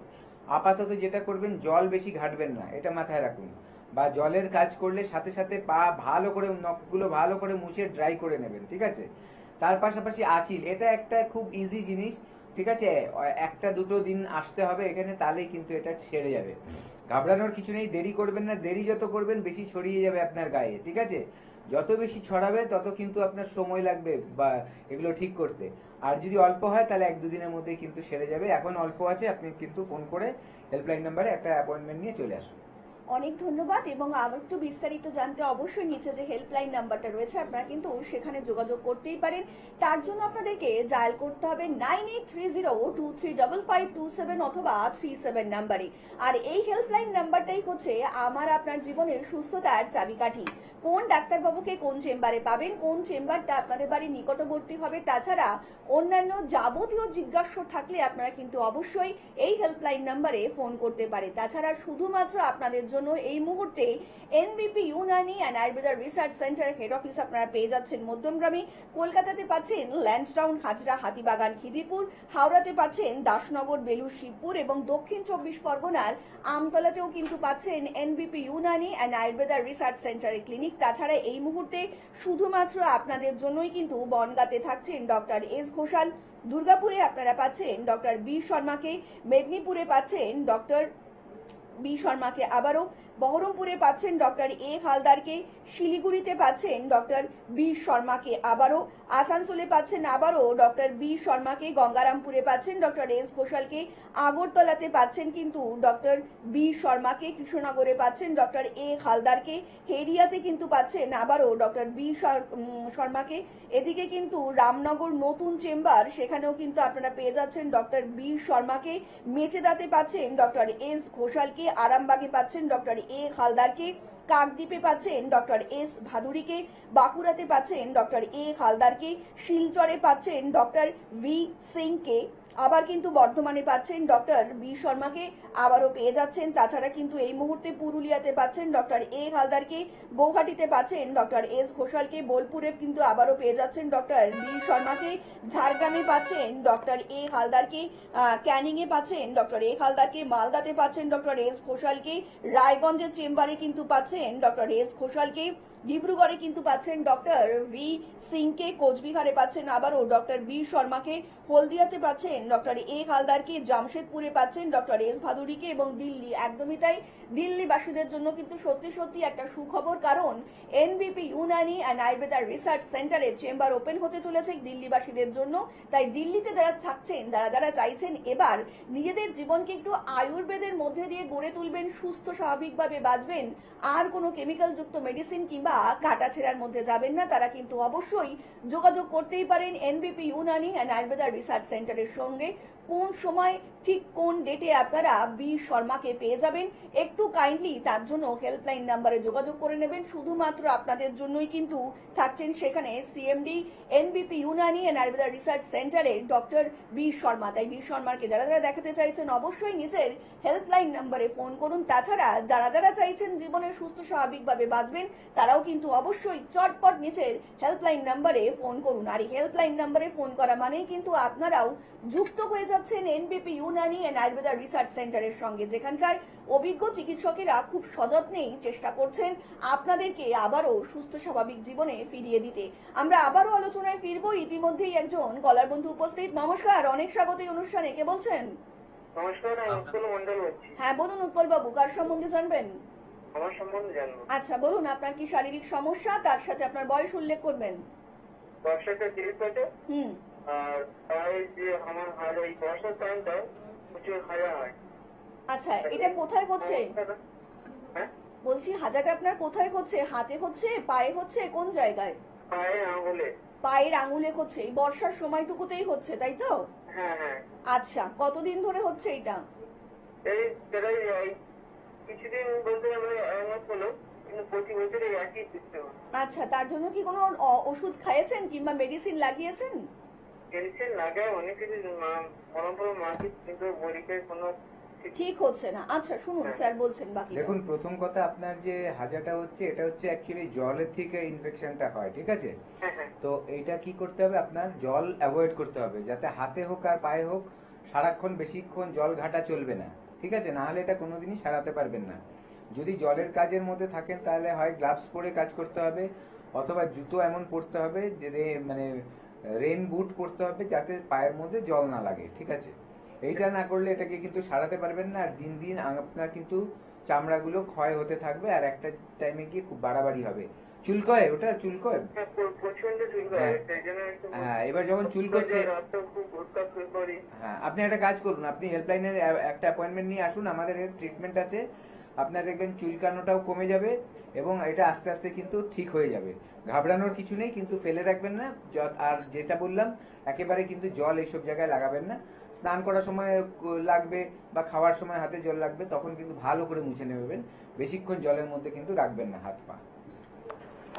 আপাতত যেটা করবেন, জল বেশি ঘাটবেন না, এটা মাথায় রাখুন। বা জলের কাজ করলে সাথে সাথে পা ভালো করে, নখগুলো ভালো করে মুছে ড্রাই করে নেবেন, ঠিক আছে। তার পাশাপাশি আঁচিল, এটা একটা খুব ইজি জিনিস, ঠিক আছে। একটা দুটো দিন আসতে হবে এখানে, তাহলেই কিন্তু এটা ছেড়ে যাবে। ঘাবড়ানোর কিছু নেই, দেরি করবেন না। দেরি যত করবেন বেশি ছড়িয়ে যাবে আপনার গায়ে, ঠিক আছে। যত বেশি ছড়াবে তত কিন্তু আপনার সময় লাগবে বা এগুলো ঠিক করতে। আর যদি অল্প হয় তাহলে এক দুদিনের মধ্যেই কিন্তু সেরে যাবে। এখন অল্প আছে, আপনি কিন্তু ফোন করে হেল্পলাইন নাম্বারে একটা অ্যাপয়েন্টমেন্ট নিয়ে চলে আসুন। অনেক ধন্যবাদ। এবং আরো একটু বিস্তারিত জানতে অবশ্যই নিচে যে হেল্পলাইন নাম্বারটা রয়েছে আপনারা কিন্তু সেখানে যোগাযোগ করতেই পারেন। তার জন্য আপনাদেরকে ডায়াল করতে হবে 9830235527 অথবা 37 নাম্বারে। আর এই হেল্পলাইন নাম্বারটাই হচ্ছে আমার আপনার জীবনের সুস্থতার চাবিকাঠি। কোন ডাক্তারবাবুকে কোন চেম্বারে পাবেন, কোন চেম্বারটা আপনাদের বাড়ির নিকটবর্তী হবে, তাছাড়া অন্যান্য যাবতীয় জিজ্ঞাসা থাকলে আপনারা কিন্তু অবশ্যই এই হেল্পলাইন নাম্বারে ফোন করতে পারে। তাছাড়া শুধুমাত্র আপনাদের জন্য এই মুহূর্তে এনবিপি Unani and Ayurveda research centre head office আপনারা পেয়ে যাচ্ছেন মধ্যমগ্রামে, কলকাতাতে পাচ্ছেন ল্যান্সডাউন, হাজরা, হাতিবাগান, খিদিরপুর, হাওড়াতে পাচ্ছেন দাসনগর, বেলুর, শিবপুর এবং দক্ষিণ 24 পরগনার আমতলাতেও কিন্তু পাচ্ছেন এনবিপি ইউনানি অ্যান্ড আয়ুর্বেদা রিসার্চ সেন্টারের ক্লিনিক। তাছাড়া এই মুহূর্তে শুধুমাত্র আপনাদের জন্যই কিন্তু বনগাঁতে থাকছেন ডক্টর এস ঘোষাল, দুর্গাপুরে আপনারা পাচ্ছেন ডক্টর বি শর্মাকে, মেদিনীপুরে পাচ্ছেন ডক্টর বি শর্মাকে আবারও, বহরমপুরে পাচ্ছেন ডক্টর এ হালদারকে, শিলিগুড়িতে পাচ্ছেন ডক্টর বি শর্মাকে আবারও, আসানসোলে পাচ্ছেন আবারও ডক্টর বি শর্মাকে, গঙ্গারামপুরে পাচ্ছেন ডক্টর এস ঘোষালকে, আগরতলাতে পাচ্ছেন কিন্তু ডক্টর বি শর্মাকে, কৃষ্ণনগরে পাচ্ছেন ডক্টর এ হালদারকে, হেরিয়াতে কিন্তু পাচ্ছেন আবারও ডক্টর বি শর্মাকে। এদিকে কিন্তু রামনগর নতুন চেম্বার, সেখানেও কিন্তু আপনারা পেয়ে যাচ্ছেন ডক্টর বি শর্মাকে, মেচেদাতে পাচ্ছেন ডক্টর এস ঘোষালকে, আরামবাগে পাচ্ছেন ডক্টর এ হালদারকে, কাকদ্বীপে পাচ্ছেন ডক্টর এস ভাদুরীকে, বাঁকুড়াতে পাচ্ছেন ডক্টর এ হালদারকে, শিলচরে পাচ্ছেন ডক্টর ভি সিংকে, আবার কিন্তু বর্ধমানে পাচ্ছেন ডক্টর বি শর্মাকে আবারও পেয়ে যাচ্ছেন। তাছাড়া কিন্তু এই মুহূর্তে পুরুলিয়াতে পাচ্ছেন ডক্টর এ হালদারকে, গৌহাটিতে পাচ্ছেন ডক্টর এস ঘোষালকে, বোলপুরে কিন্তু আবারও পেয়ে যাচ্ছেন ডক্টর বি শর্মাকে, ঝাড়গ্রামে পাচ্ছেন ডক্টর এ হালদারকে, ক্যানিংয়ে পাচ্ছেন ডক্টর এ হালদারকে, মালদাতে পাচ্ছেন ডক্টর এস ঘোষালকে, রায়গঞ্জের চেম্বারে কিন্তু পাচ্ছেন ডক্টর এস ঘোষালকে, ডিব্রুগড়ে কিন্তু পাচ্ছেন ডক্টর ভি সিংকে, কোচবিহারে পাচ্ছেন আবারও ডক্টর বি শর্মাকে, হলদিয়াতে পাচ্ছেন ডক্টর এ হালদারকে, জামশেদপুরে পাচ্ছেন ডক্টর এস ভাদুরীকে এবং দিল্লি, একদমই তাই, দিল্লিবাসীদের জন্য কিন্তু সত্যি সত্যি একটা সুখবর, কারণ এনবিপি ইউনানি অ্যান্ড আয়ুর্বেদা রিসার্চ সেন্টারের চেম্বার ওপেন হতে চলেছে দিল্লিবাসীদের জন্য। তাই দিল্লিতে যারা থাকছেন, যারা চাইছেন এবার নিজেদের জীবনকে একটু আয়ুর্বেদের মধ্যে দিয়ে গড়ে তুলবেন, সুস্থ স্বাভাবিকভাবে বাঁচবেন, আর কোনো কেমিক্যাল যুক্ত মেডিসিন কিংবা কাটাছেড়ার মধ্যে যাবেন না, তারা কিন্তু অবশ্যই যোগাযোগ করতেই পারেন এনবিপি ইউনানি অ্যান্ড আয়ুর্বেদা রিসার্চ সেন্টারের সঙ্গে। কোন সময় ঠিক কোন ডেটে আপনারা বি শর্মাকে পেয়ে যাবেন একটু কাইন্ডলি তার জন্য হেল্পলাইন নাম্বারে যোগাযোগ করে নেবেন। শুধুমাত্র আপনাদের জন্যই কিন্তু থাকছেন সেখানে CMD এনবিপি Unani and Ayurveda research সেন্টারের ডক্টর বি শর্মা। তাই বি শর্মাকে যারা দেখাতে চাইছেন অবশ্যই নিজের হেল্পলাইন নাম্বারে ফোন করুন। তাছাড়া যারা চাইছেন জীবনে সুস্থ স্বাভাবিকভাবে বাঁচবেন, তারাও কিন্তু অবশ্যই চটপট নিজের হেল্পলাইন নাম্বারে ফোন করুন। আর এই হেল্পলাইন নাম্বারে ফোন করা মানেই কিন্তু আপনারাও যুক্ত হয়ে যাচ্ছেন এনবিপি ইউনানি অ্যান্ড আয়ুর্বেদা রিসার্চ সেন্টারের সঙ্গে, যেখানকার অভিজ্ঞ চিকিৎসকেরা খুব সযত্নেই চেষ্টা করছেন আপনাদেরকে আবারও সুস্থ স্বাভাবিক জীবনে ফিরিয়ে দিতে। আমরা আবারও আলোচনায় ফিরবো, ইতিমধ্যেই একজন কলার বন্ধু উপস্থিত। নমস্কার, অনেক স্বাগত এই অনুষ্ঠানে। কে বলছেন? নমস্কার, আমি উৎপল মন্ডল বলছি। হ্যাঁ বলুন উৎপল বাবু, কার সম্বন্ধে জানবেন? আমার সম্বন্ধে জানবো। আচ্ছা বলুন, আপনার কি শারীরিক সমস্যা, তার সাথে আপনার বয়স উল্লেখ করবেন। বর্ষাটা তিরিশ আছে, হুম, আর তাই যে আমার হাড় এই বর্ষার টাইমটা প্রচুর হাজা হয়। আচ্ছা এটা কোথায় হচ্ছে? হ্যাঁ, বলছি হাজাটা আপনার কোথায় হচ্ছে? হাতে হচ্ছে, পায়ে হচ্ছে, কোন জায়গায়? পায়ে আঙুলে। পায়ের আঙুলে হচ্ছে, এই বর্ষার সময়টুকুতেই হচ্ছে, তাই তো? হ্যাঁ হ্যাঁ, আচ্ছা, কতদিন ধরে হচ্ছে এটা? এই প্রায় এই কিছুদিন বলতে আমরা এক মাস হলো, কিন্তু প্রতি বছর এই একই সিস্টেম। আচ্ছা, তার জন্য কি কোনো ওষুধ খাইয়েছেন কিংবা মেডিসিন লাগিয়েছেন? মেডিসিন লাগায় অনেক কিছু পরম্পরা মাকে, কিন্তু বড়িকে কোনো ঠিক হচ্ছে না। আচ্ছা শুনুন স্যার বলছেন বাকি। দেখুন, প্রথম কথা, আপনার যে হাজাটা হচ্ছে এটা হচ্ছে অ্যাকচুয়ালি জলের থেকে ইনফেকশনটা হয়, ঠিক আছে? হ্যাঁ হ্যাঁ তো এইটা কি করতে হবে, আপনার জল অ্যাভয়েড করতে হবে, যাতে হাতে হোক আর পায়ে হোক সারাক্ষণ বেশিক্ষণ জল ঘাটা চলবে না, ঠিক আছে? না হলে এটা কোনোদিনই সারাতে পারবেন না। যদি জলের কাজের মধ্যে থাকেন তাহলে হয় গ্লাভস পরে কাজ করতে হবে, অথবা জুতো এমন পরতে হবে যে মানে রেন বুট পরতে হবে যাতে পায়ের মধ্যে জল না লাগে, ঠিক আছে? এইটা না করলে এটাকে কিন্তু সারাতে পারবেন না, আর দিন দিন আপনার কিন্তু চামড়াগুলো ক্ষয় হতে থাকবে, আর একটা টাইমে গিয়ে খুব বাড়াবাড়ি হবে। চুলকয়, ওটা চুলকয়। হ্যাঁ, প্রচন্ড চুলকায়, হ্যাঁ। সেই জন্য একটু হ্যাঁ, এবার যখন চুলকচ্ছে, রাতটা খুব ঘুরকা ফিল করি। হ্যাঁ, আপনি একটা কাজ করুন, আপনি হেল্পলাইনের একটা অ্যাপয়েন্টমেন্ট নিয়ে আসুন, আমাদের এর ট্রিটমেন্ট আছে, আপনার দেখবেন চুলকানোটাও কমে যাবে এবং এটা আস্তে আস্তে কিন্তু ঠিক হয়ে যাবে। ঘাবড়ানোর কিছু নেই, কিন্তু ফেলে রাখবেন না। আর যেটা বললাম, একেবারে কিন্তু জল এইসব জায়গায় লাগাবেন না। স্নান করার সময় লাগবে বা খাওয়ার সময় হাতে জল লাগবে, তখন কিন্তু ভালো করে মুছে নেবেন, বেশিক্ষণ জলের মধ্যে কিন্তু রাখবেন না হাত পা।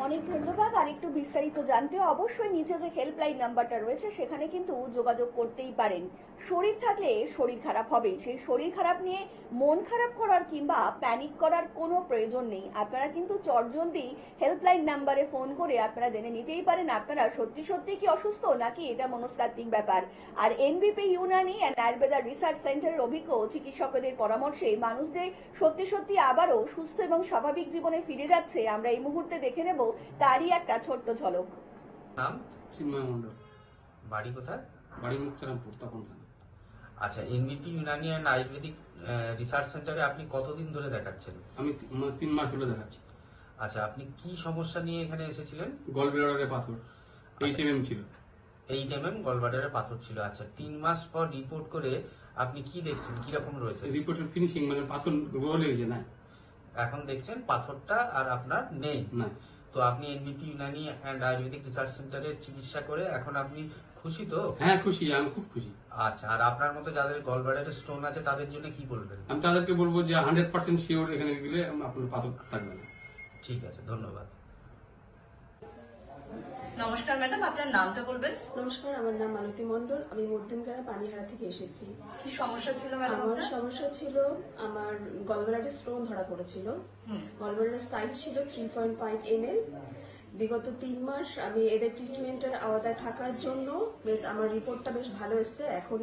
অনেক ধন্যবাদ। আর একটু বিস্তারিত জানতে অবশ্যই নিচে যে হেল্পলাইন নাম্বারটা রয়েছে সেখানে কিন্তু যোগাযোগ করতেই পারেন। শরীর থাকলে শরীর খারাপ হবে, সেই শরীর খারাপ নিয়ে মন খারাপ করার কিংবা প্যানিক করার কোনো প্রয়োজন নেই। আপনারা কিন্তু চটজলদি হেল্পলাইন নাম্বারে ফোন করে আপনারা জেনে নিতেই পারেন আপনারা সত্যি সত্যি কি অসুস্থ নাকি এটা মনস্তাত্ত্বিক ব্যাপার। আর NBP Unani and Ayurveda research সেন্টারের অভিজ্ঞ চিকিৎসকদের পরামর্শে মানুষদের সত্যি সত্যি আবারও সুস্থ এবং স্বাভাবিক জীবনে ফিরে যাচ্ছে আমরা এই মুহূর্তে দেখে নেব তারই একটা ছোট্ট ঝলক। নাম? চিন্ময় মণ্ডল, বাড়ি কোথায়? বাড়ি মুক্তারামপুর, তপন থানা। আচ্ছা, এনবিপি ইউনানি অ্যান্ড আয়ুর্বেদিক রিসার্চ সেন্টারে আপনি কতদিন ধরে দেখাচ্ছেন? আমি 3 মাস হলো দেখাচ্ছি। আচ্ছা, আপনি কি সমস্যা নিয়ে এখানে এসেছিলেন? গল ব্লাডারে পাথর 8 mm ছিল। 8 mm গলব্লাডারে পাথর ছিল। আচ্ছা, 3 মাস পর রিপোর্ট করে আপনি কি দেখছেন, কিরকম রয়েছে? রিপোর্টের ফিনিশিং মানে পাথর রোল হয়েছে না, এখন দেখছেন পাথরটা আর আপনার নেই। না। তো আপনি এনবিপি ইউনানি অ্যান্ড আয়ুর্বেদিক রিসার্চ সেন্টারে চিকিৎসা করে এখন আপনি খুশি তো? হ্যাঁ খুশি, আমি খুব খুশি। আচ্ছা, আর আপনার মতো যাদের গলব্লাডারে স্টোন আছে তাদের জন্য কি বলবেন? আমি তাদেরকে বলবো যে 100% শিওর এখানে গেলে আপনার পাথর থাকবে না। ঠিক আছে, ধন্যবাদ। নমস্কার ম্যাডাম, আপনার নামটা বলবেন? নমস্কার, আমার নাম মালতী মণ্ডল। আমি মধ্যমগ্রাম পানিহারা থেকে এসেছি। কি সমস্যা ছিল ম্যাডাম আমার আপনার? সমস্যা ছিল, আমার গলব্লাডারে স্টোন ধরা পড়েছিল। গলব্লাডারের সাইজ ছিল 3.5 mm। বিগত 3 মাস আমি এদের ট্রিটমেন্টের আওতায় থাকার জন্য বেশ আমার রিপোর্টটা বেশ ভালো এসেছে। এখন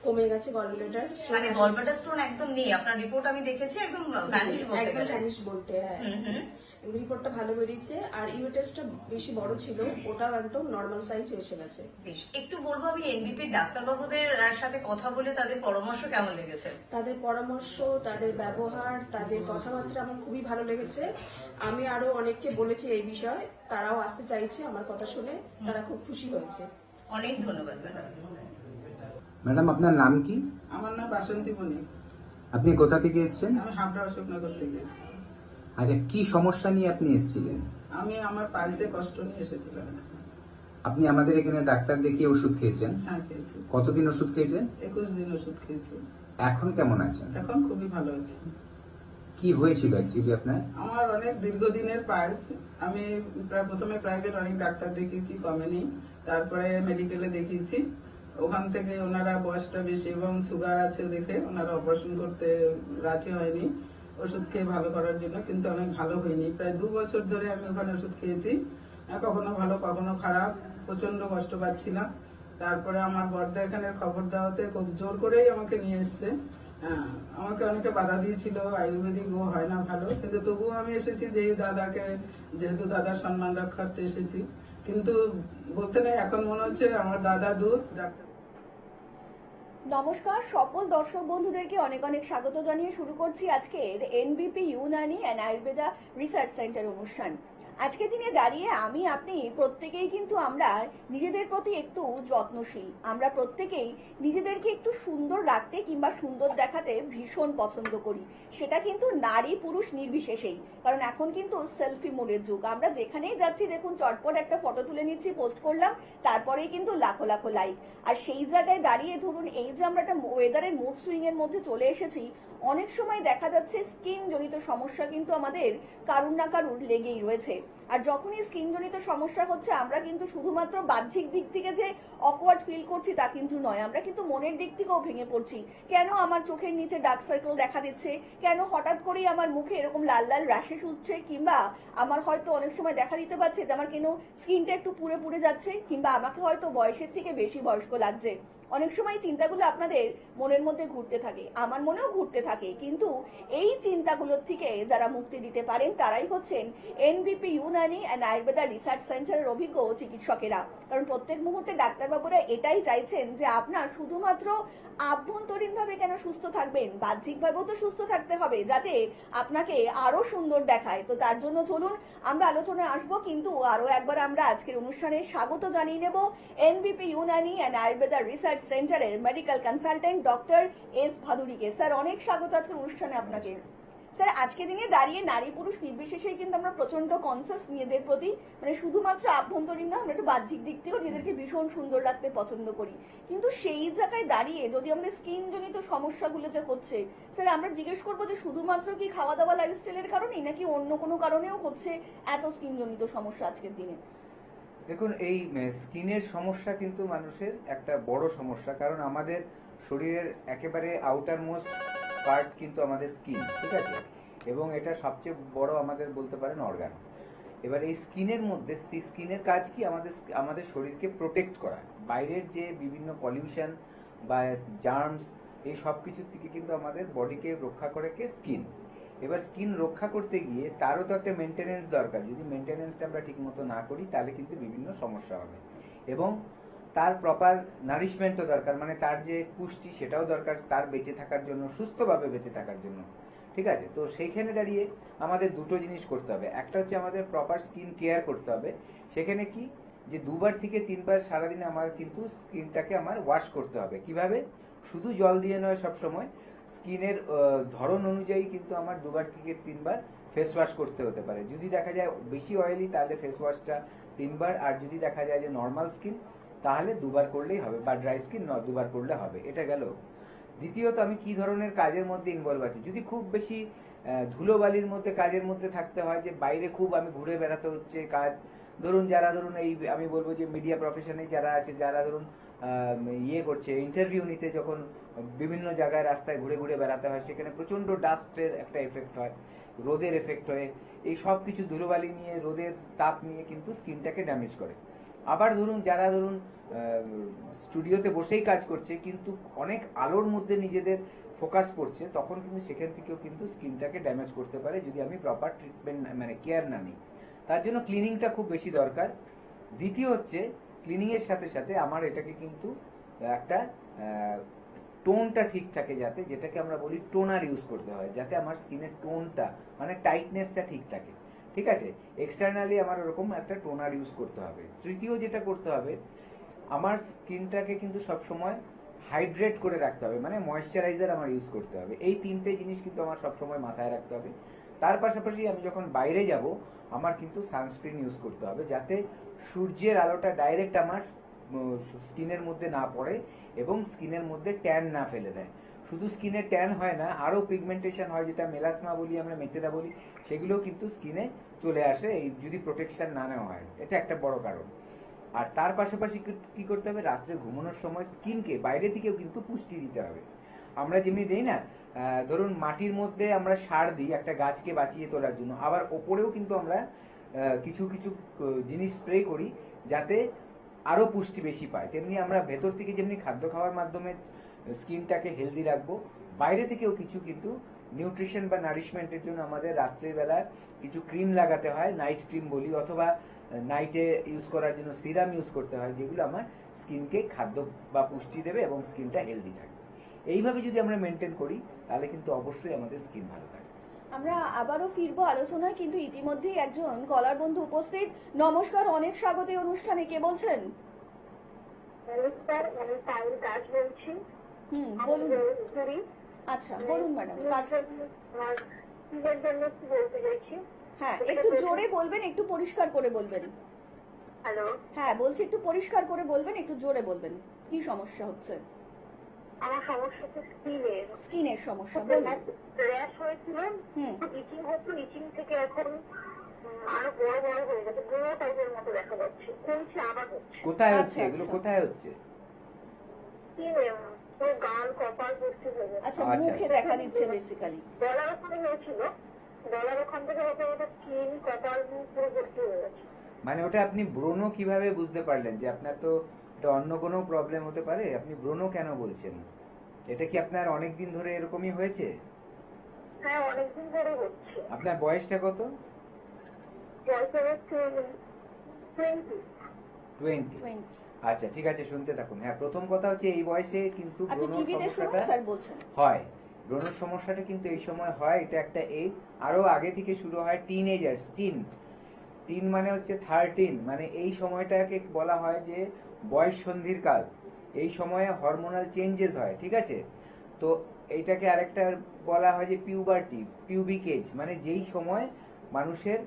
কমে গেছে গলব্লাডার। মানে গলব্লাডার স্টোন একদম নেই, আপনার রিপোর্ট আমি দেখেছি, একদম ভ্যানিশ বলতে একদম গেলে। ভ্যানিশ বলতে, হ্যাঁ। রিপোর্টটা ভালো বেরিয়েছে। আর ইউটেসটা বেশি বড় ছিল, ওটাও একদম নর্মাল সাইজ এসে গেছে। বেশ, একটু বলবো আমি এনবিপির ডাক্তারবাবুদের সাথে কথা বলে তাদের পরামর্শ কেমন লেগেছে? তাদের পরামর্শ, তাদের ব্যবহার, তাদের কথাবার্তা আমার খুবই ভালো লেগেছে। আমি আরো অনেককে বলেছি এই বিষয়ে, তারাও আসতে চাইছে আমার কথা শুনে, তারা খুব খুশি হয়েছে। অনেক ধন্যবাদ ম্যাডাম। ম্যাডাম আপনার নাম কি? আমার নাম বাসন্তী বণিক। আপনি কোথা থেকে এসেছেন? আমি হাবড়া অশোকনগর থেকে এসেছি। আচ্ছা, কি সমস্যা নিয়ে আপনি এসেছিলেন? আমি আমার পালসে কষ্ট নিয়ে এসেছিলাম। আপনি আমাদের এখানে ডাক্তার দেখিয়ে ওষুধ খেয়েছেন? হ্যাঁ, খেয়েছি। কতদিন ওষুধ খেয়েছেন? 21 দিন ওষুধ খেয়েছি। এখন কেমন আছেন? এখন খুবই ভালো আছি। কি হয়েছিল অ্যাকচুয়ালি আপনার? আমার অনেক দীর্ঘদিনের পালস। আমি প্রথমে প্রাইভেট অনেক ডাক্তার দেখিয়েছি, কমেনি। তারপরে মেডিকেলে দেখিয়েছি। ওখান থেকে ওনারা বয়সটা বেশি এবং সুগার আছে দেখে ওনারা অপারেশন করতে রাজি হয়নি ওষুধ খেয়ে ভালো করার জন্য, কিন্তু অনেক ভালো হয়নি। প্রায় 2 বছর ধরে আমি ওখানে ওষুধ খেয়েছি, কখনো ভালো কখনো খারাপ, প্রচন্ড কষ্ট পাচ্ছিলাম। তারপরে আমার বড়দা এখানে খবর দেওয়াতে খুব জোর করেই আমাকে নিয়ে এসছে। আমাকে অনেকে বাধা দিয়েছিল, আয়ুর্বেদিক ও হয় না ভালো, কিন্তু তবুও আমি এসেছি যেহেতু দাদার সম্মান রক্ষার্থে এসেছি। কিন্তু বলতে নেই, এখন মনে হচ্ছে আমার দাদা দুধ ডাক্তার। নমস্কার সকল দর্শক বন্ধুদেরকে অনেক অনেক স্বাগত জানিয়ে শুরু করছি আজকের এনবিপি Unani and Ayurveda research centre অনুষ্ঠান। আজকের দিনে দাঁড়িয়ে আমি আপনি প্রত্যেকেই কিন্তু আমরা নিজেদের প্রতি একটু যত্নশীল। আমরা প্রত্যেকেই নিজেদেরকে একটু সুন্দর রাখতে কিংবা সুন্দর দেখাতে ভীষণ পছন্দ করি, সেটা কিন্তু নারী পুরুষ নির্বিশেষেই। কারণ এখন কিন্তু সেলফি মোডের যুগ। আমরা যেখানেই যাচ্ছি দেখুন চটপট একটা ফটো তুলে নিচ্ছি, পোস্ট করলাম, তারপরেই কিন্তু লাখো লাখো লাইক। আর সেই জায়গায় দাঁড়িয়ে ধরুন এই যে আমরা একটা ওয়েদারের মুড সুইং এর মধ্যে চলে এসেছি, অনেক সময় দেখা যাচ্ছে স্কিন জনিত সমস্যা কিন্তু আমাদের কারুর না কারুর লেগেই রয়েছে। আর যখনই স্কিন জনিত সমস্যা হচ্ছে আমরা কিন্তু শুধুমাত্র বাহ্যিক দিক থেকে যে অকওয়ার্ড ফিল করছি তা কিন্তু নয়, আমরা কিন্তু মনের দিক থেকেও ভেঙে পড়ছি। কেন আমার চোখের নিচে ডার্ক সার্কেল দেখা দিচ্ছে, কেন হঠাৎ করেই আমার মুখে এরকম লাল লাল র্যাশেস উঠছে, কিংবা আমার হয়তো অনেক সময় দেখা দিতে পারছে যে আমার কেন স্কিনটা একটু পুড়ে পুড়ে যাচ্ছে, কিংবা আমাকে হয়তো বয়সের থেকে বেশি বয়স্ক লাগছে। অনেক সময় চিন্তাগুলো আপনাদের মনের মধ্যে ঘুরতে থাকে, আমার মনেও ঘুরতে থাকে। কিন্তু এই চিন্তাগুলোর থেকে যারা মুক্তি দিতে পারেন তারাই হচ্ছেন এনবিপি ইউনানি অ্যান্ড আয়ুর্বেদা রিসার্চ সেন্টারের অভিজ্ঞ চিকিৎসকেরা। কারণ প্রত্যেক মুহূর্তে ডাক্তারবাবুরা এটাই চাইছেন যে আপনার শুধুমাত্র আভ্যন্তরীণভাবে কেন সুস্থ থাকবেন, বাহ্যিকভাবেও তো সুস্থ থাকতে হবে যাতে আপনাকে আরো সুন্দর দেখায়। তো তার জন্য চলুন আমরা আলোচনায় আসবো, কিন্তু আরো একবার আমরা আজকের অনুষ্ঠানে স্বাগত জানিয়ে নেব NBP Unani and Ayurveda research সেন্টারের মেডিকেল কনসালটেন্ট ডক্টর এস ভাদুরীকে। স্যার অনেক স্বাগত আজকের অনুষ্ঠানে আপনাকে। স্যার আজকে দিনে দাঁড়িয়ে নারী পুরুষ নির্বিশেষেই কিন্তু আমরা প্রচন্ড কনসিয়াস নিজেদের প্রতি, মানে শুধুমাত্র আভ্যন্তরীণ না, আমরা একটু বাহ্যিক দিক থেকেও নিজেদেরকে ভীষণ সুন্দর রাখতে পছন্দ করি। কিন্তু সেই জায়গায় দাঁড়িয়ে যদি আমাদের স্কিন জনিত সমস্যাগুলো যে হচ্ছে, স্যার আমরা জিজ্ঞেস করবো যে শুধুমাত্র কি খাওয়া দাওয়া লাইফস্টাইলের কারণেই নাকি অন্য কোনো কারণেও হচ্ছে এত স্কিন জনিত সমস্যা আজকের দিনে? দেখুন, এই স্কিনের সমস্যা কিন্তু মানুষের একটা বড় সমস্যা, কারণ আমাদের শরীরের একেবারে আউটার মোস্ট পার্ট কিন্তু আমাদের স্কিন, ঠিক আছে, এবং এটা সবচেয়ে বড় আমাদের বলতে পারেন অর্গান। এবার এই স্কিনের মধ্যে স্কিনের কাজ কি, আমাদের শরীরকে প্রোটেক্ট করা, বাইরের যে বিভিন্ন পলিউশন বা জার্মস এই সব কিছুর থেকে কিন্তু আমাদের বডিকে রক্ষা করে কে স্কিন। এবার স্কিন রক্ষা করতে গিয়ে তারও তো একটা মেনটেনেন্স দরকার, যদি মেনটেনেন্সটা আমরা ঠিক মতো না করি তাহলে কিন্তু বিভিন্ন সমস্যা হবে, এবং তার প্রপার নারিশমেন্টও দরকার, মানে তার যে পুষ্টি সেটাও দরকার তার বেঁচে থাকার জন্য, সুস্থভাবে বেঁচে থাকার জন্য, ঠিক আছে। তো সেইখানে দাঁড়িয়ে আমাদের দুটো জিনিস করতে হবে। একটা হচ্ছে আমাদের প্রপার স্কিন কেয়ার করতে হবে, সেখানে কি যে 2বার থেকে 3বার সারাদিনে আমার কিন্তু স্কিনটাকে আমার ওয়াশ করতে হবে। কিভাবে? শুধু জল দিয়ে নয়, সব সময় স্কিনের ধরন অনুযায়ী কিন্তু আমার 2বার থেকে 3বার ফেস ওয়াশ করতে হতে পারে। যদি দেখা যায় বেশি অয়েলি তাহলে ফেস ওয়াশটা 3বার, আর যদি দেখা যায় যে নর্মাল স্কিন তাহলে 2বার করলেই হবে, বা ড্রাই স্কিন 2বার করলে হবে। এটা গেল। দ্বিতীয়ত আমি কি ধরনের কাজের মধ্যে ইনভলভ আছি, যদি খুব বেশি ধুলোবালির মধ্যে কাজের মধ্যে থাকতে হয়, যে বাইরে খুব আমি ঘুরে বেড়াতে হচ্ছে কাজ, ধরুন যারা ধরুন এই আমি বলবো যে মিডিয়া প্রফেশনে যারা আছে, যারা ধরুন ইয়ে করছে, ইন্টারভিউ নিতে যখন বিভিন্ন জায়গায় রাস্তায় ঘুরে ঘুরে বেড়াতে হয়, সেখানে প্রচন্ড ডাস্টের একটা এফেক্ট হয়, রোদের এফেক্ট হয়, এই সব কিছু ধুলোবালি নিয়ে, রোদের তাপ নিয়ে কিন্তু স্কিনটাকে ড্যামেজ করে। আবার ধরুন যারা ধরুন স্টুডিওতে বসেই কাজ করছে কিন্তু অনেক আলোর মধ্যে নিজেদের ফোকাস করছে, তখন কিন্তু সেখান থেকেও কিন্তু স্কিনটাকে ড্যামেজ করতে পারে যদি আমি প্রপার ট্রিটমেন্ট মানে কেয়ার না নিই। তার জন্য ক্লিনিংটা খুব বেশি দরকার। দ্বিতীয় হচ্ছে ক্লিনিংয়ের সাথে সাথে আমার এটাকে কিন্তু একটা টোনটা ঠিক থাকে, যাতে যেটাকে আমরা বলি টোনার ইউজ করতে হয়, যাতে আমার স্কিনের টোনটা মানে টাইটনেসটা ঠিক থাকে, ঠিক আছে। এক্সটার্নালি আমার ওরকম একটা টোনার ইউজ করতে হবে। তৃতীয় যেটা করতে হবে, আমার স্কিনটাকে কিন্তু সবসময় হাইড্রেট করে রাখতে হবে, মানে ময়েশ্চারাইজার আমার ইউজ করতে হবে। এই 3টে জিনিস কিন্তু আমার সবসময় মাথায় রাখতে হবে। তার পাশাপাশি আমি যখন বাইরে যাব আমার কিন্তু সানস্ক্রিন ইউজ করতে হবে, যাতে সূর্যের আলোটা ডাইরেক্ট আমার স্কিনের মধ্যে না পড়ে এবং স্কিনের মধ্যে ট্যান না ফেলে দেয়। শুধু স্কিনে ট্যান হয় না, আরও পিগমেন্টেশন হয়, যেটা মেলাসমা বলি আমরা, মেচেদা বলি, সেগুলো কিন্তু স্কিনে চলে আসে এই যদি প্রোটেকশন না নেওয়া হয়। এটা একটা বড় কারণ। আর তার পাশাপাশি কি করতে হবে, রাত্রে ঘুমানোর সময় স্কিনকে বাইরে থেকেও কিন্তু পুষ্টি দিতে হবে। আমরা যেমনি দেই না, ধরুন মাটির মধ্যে আমরা সার দিই একটা গাছকে বাঁচিয়ে তোলার জন্য, আবার ওপরেও কিন্তু আমরা কিছু কিছু জিনিস স্প্রে করি যাতে আরও পুষ্টি বেশি পায়। তেমনি আমরা ভেতর থেকে যেমনি খাদ্য খাওয়ার মাধ্যমে স্কিনটাকে হেলদি রাখবো, বাইরে থেকেও কিছু কিন্তু নিউট্রিশন বা নারিশমেন্টের জন্য আমাদের রাত্রেবেলা কিছু ক্রিম লাগাতে হয়, নাইট ক্রিম বলি, অথবা নাইটে ইউজ করার জন্য সিরাম ইউজ করতে হয়, যেগুলো আমার স্কিনকে খাদ্য বা পুষ্টি দেবে এবং স্কিনটা হেলদি থাকবে। এইভাবে যদি আমরা মেনটেন করি তাহলে কিন্তু অবশ্যই আমাদের স্কিন ভালো থাকবে। আমরা আবারও ফিরবো আলোচনায়, কিন্তু ইতিমধ্যেই একজন কলার বন্ধু উপস্থিত। নমস্কার, অনেক স্বাগত এই অনুষ্ঠানে। কে বলছেন? নমস্কার, আমি পায়েল দাস বলছি। বলুন। করি আচ্ছা বলুন ম্যাডাম। স্কিনের জন্য কি বলতে চাইছি। হ্যাঁ, একটু জোরে বলবেন, একটু পরিষ্কার করে বলবেন। হ্যালো, হ্যাঁ বলছি, একটু পরিষ্কার করে বলবেন, একটু জোরে বলবেন। কি সমস্যা হচ্ছে? আমার সমস্যা হচ্ছে স্কিনের সমস্যা, বলুন। র্যাশ হয়েছিল, ইচিং হতো, ইচিং থেকে এখন আরো বড় বড় হয়ে গেছে, গোড়া টাইপের মতো দেখা যাচ্ছে, কমছে আবার হচ্ছে। কোথায় হচ্ছে আচ্ছা, এগুলো, আচ্ছা। কোথায় হচ্ছে? স্কিনে পুরো গাল কপাল ভর্তি হয়ে গেছে। আচ্ছা, আচ্ছা, মুখে দেখা দিচ্ছে বেসিক্যালি। গলার ওখানে হয়েছিল, গলার ওখান থেকে হতে হতে স্কিন কপাল মুখ পুরো ভর্তি হয়ে গেছে। মানে ওটা আপনি ব্রণ কিভাবে বুঝতে পারলেন যে আপনার, তো এটা অন্য কোনো প্রবলেম হতে পারে, আপনি ব্রণ কেন বলছেন? এটা কি আপনার অনেক দিন ধরে এরকমই হয়েছে? হ্যাঁ, অনেকদিন ধরে হচ্ছে। আপনার বয়সটা কত? বয়সের হচ্ছে 20। আচ্ছা ঠিক আছে, শুনতে থাকুন। হ্যাঁ, প্রথম কথা হচ্ছে এই বয়সে কিন্তু আপনি ব্রণ টিভিতে শুনুন সমস্যাটা স্যার বলছেন। হয়, ব্রণ সমস্যাটা কিন্তু এই সময় হয়। এটা একটা এজ, আরো আগে থেকে শুরু হয়। টিনেজার্স, টিন মানে হচ্ছে 13, মানে এই সময়টাকে বলা হয় যে বয়স সন্ধির কাল। এই সময়ে হরমোনাল চেঞ্জেস হয়, ঠিক আছে। তো এইটাকে আরেকটা বলা হয় যে পিউবার্টি, পিউবিক এজ, মানে যেই সময় মানুষের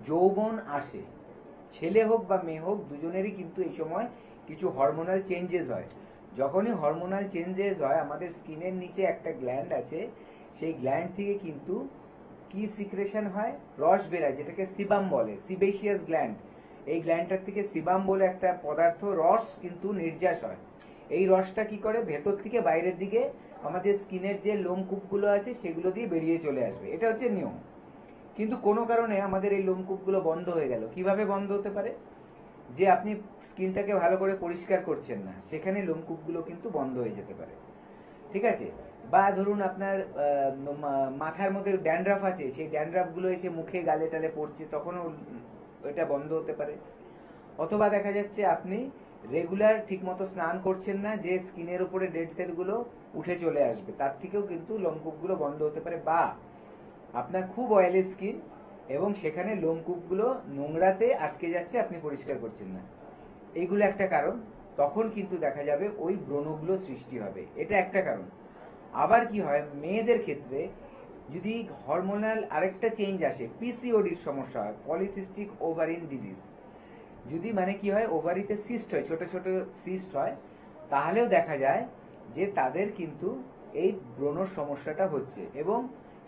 যৌবন আসে, ছেলে হোক বা মেয়ে হোক দুজনেরই কিন্তু এই সময় কিছু হরমোনাল চেঞ্জেস হয়। যখনই হরমোনাল চেঞ্জেস হয় আমাদের স্কিনের নিচে একটা গ্ল্যান্ড আছে, সেই গ্ল্যান্ড থেকে কিন্তু কি সিক্রেশন হয়, রস বেরায়, যেটাকে সিবাম বলে, সিবেশিয়াস গ্ল্যান্ড। এই গ্ল্যান্ডটার থেকে সিবাম বলে একটা পদার্থ, রস কিন্তু নির্যাস হয়। এই রসটা কি করে, ভেতর থেকে বাইরের দিকে আমাদের স্কিনের যে লোমকূপগুলো আছে সেগুলো দিয়ে বেরিয়ে চলে আসবে, এটা হচ্ছে নিয়ম। কিন্তু কোনো কারণে আমাদের এই লোমকূপগুলো বন্ধ হয়ে গেল। কিভাবে বন্ধ হতে পারে, যে আপনি স্কিনটাকে ভালো করে পরিষ্কার করছেন না, সেখানে লোমকূপগুলো কিন্তু বন্ধ হয়ে যেতে পারে, ঠিক আছে? বা ধরুন আপনার মাথার মধ্যে ড্যান্ড্রাফ আছে, সেই ড্যান্ড্রাফগুলো এসে মুখে গালে টালে পড়ছে, তখনও এটা বন্ধ হতে পারে। অথবা দেখা যাচ্ছে আপনি রেগুলার ঠিকমতো স্নান করছেন না, যে স্কিনের উপরে ডেড সেলগুলো উঠে চলে আসবে, তার থেকেও কিন্তু লোমকূপগুলো বন্ধ হতে পারে। বা আপনার খুব অয়েলি স্কিন এবং সেখানে লোমকূপগুলো নোংরাতে আটকে যাচ্ছে, আপনি পরিষ্কার করছেন না, এইগুলো একটা কারণ। তখন কিন্তু দেখা যাবে ওই ব্রণগুলো সৃষ্টি হবে, এটা একটা কারণ। আবার কি হয়, মেয়েদের ক্ষেত্রে যদি হরমোনাল আরেকটা চেঞ্জ আসে, পিসিওডির সমস্যা হয়, পলিসিস্টিক ওভারিন ডিজিজ, যদি মানে কি হয়, ওভারিতে সিস্ট হয়, ছোট ছোট সিস্ট হয়, তাহলেও দেখা যায় যে তাদের কিন্তু এই ব্রণর সমস্যাটা হচ্ছে। এবং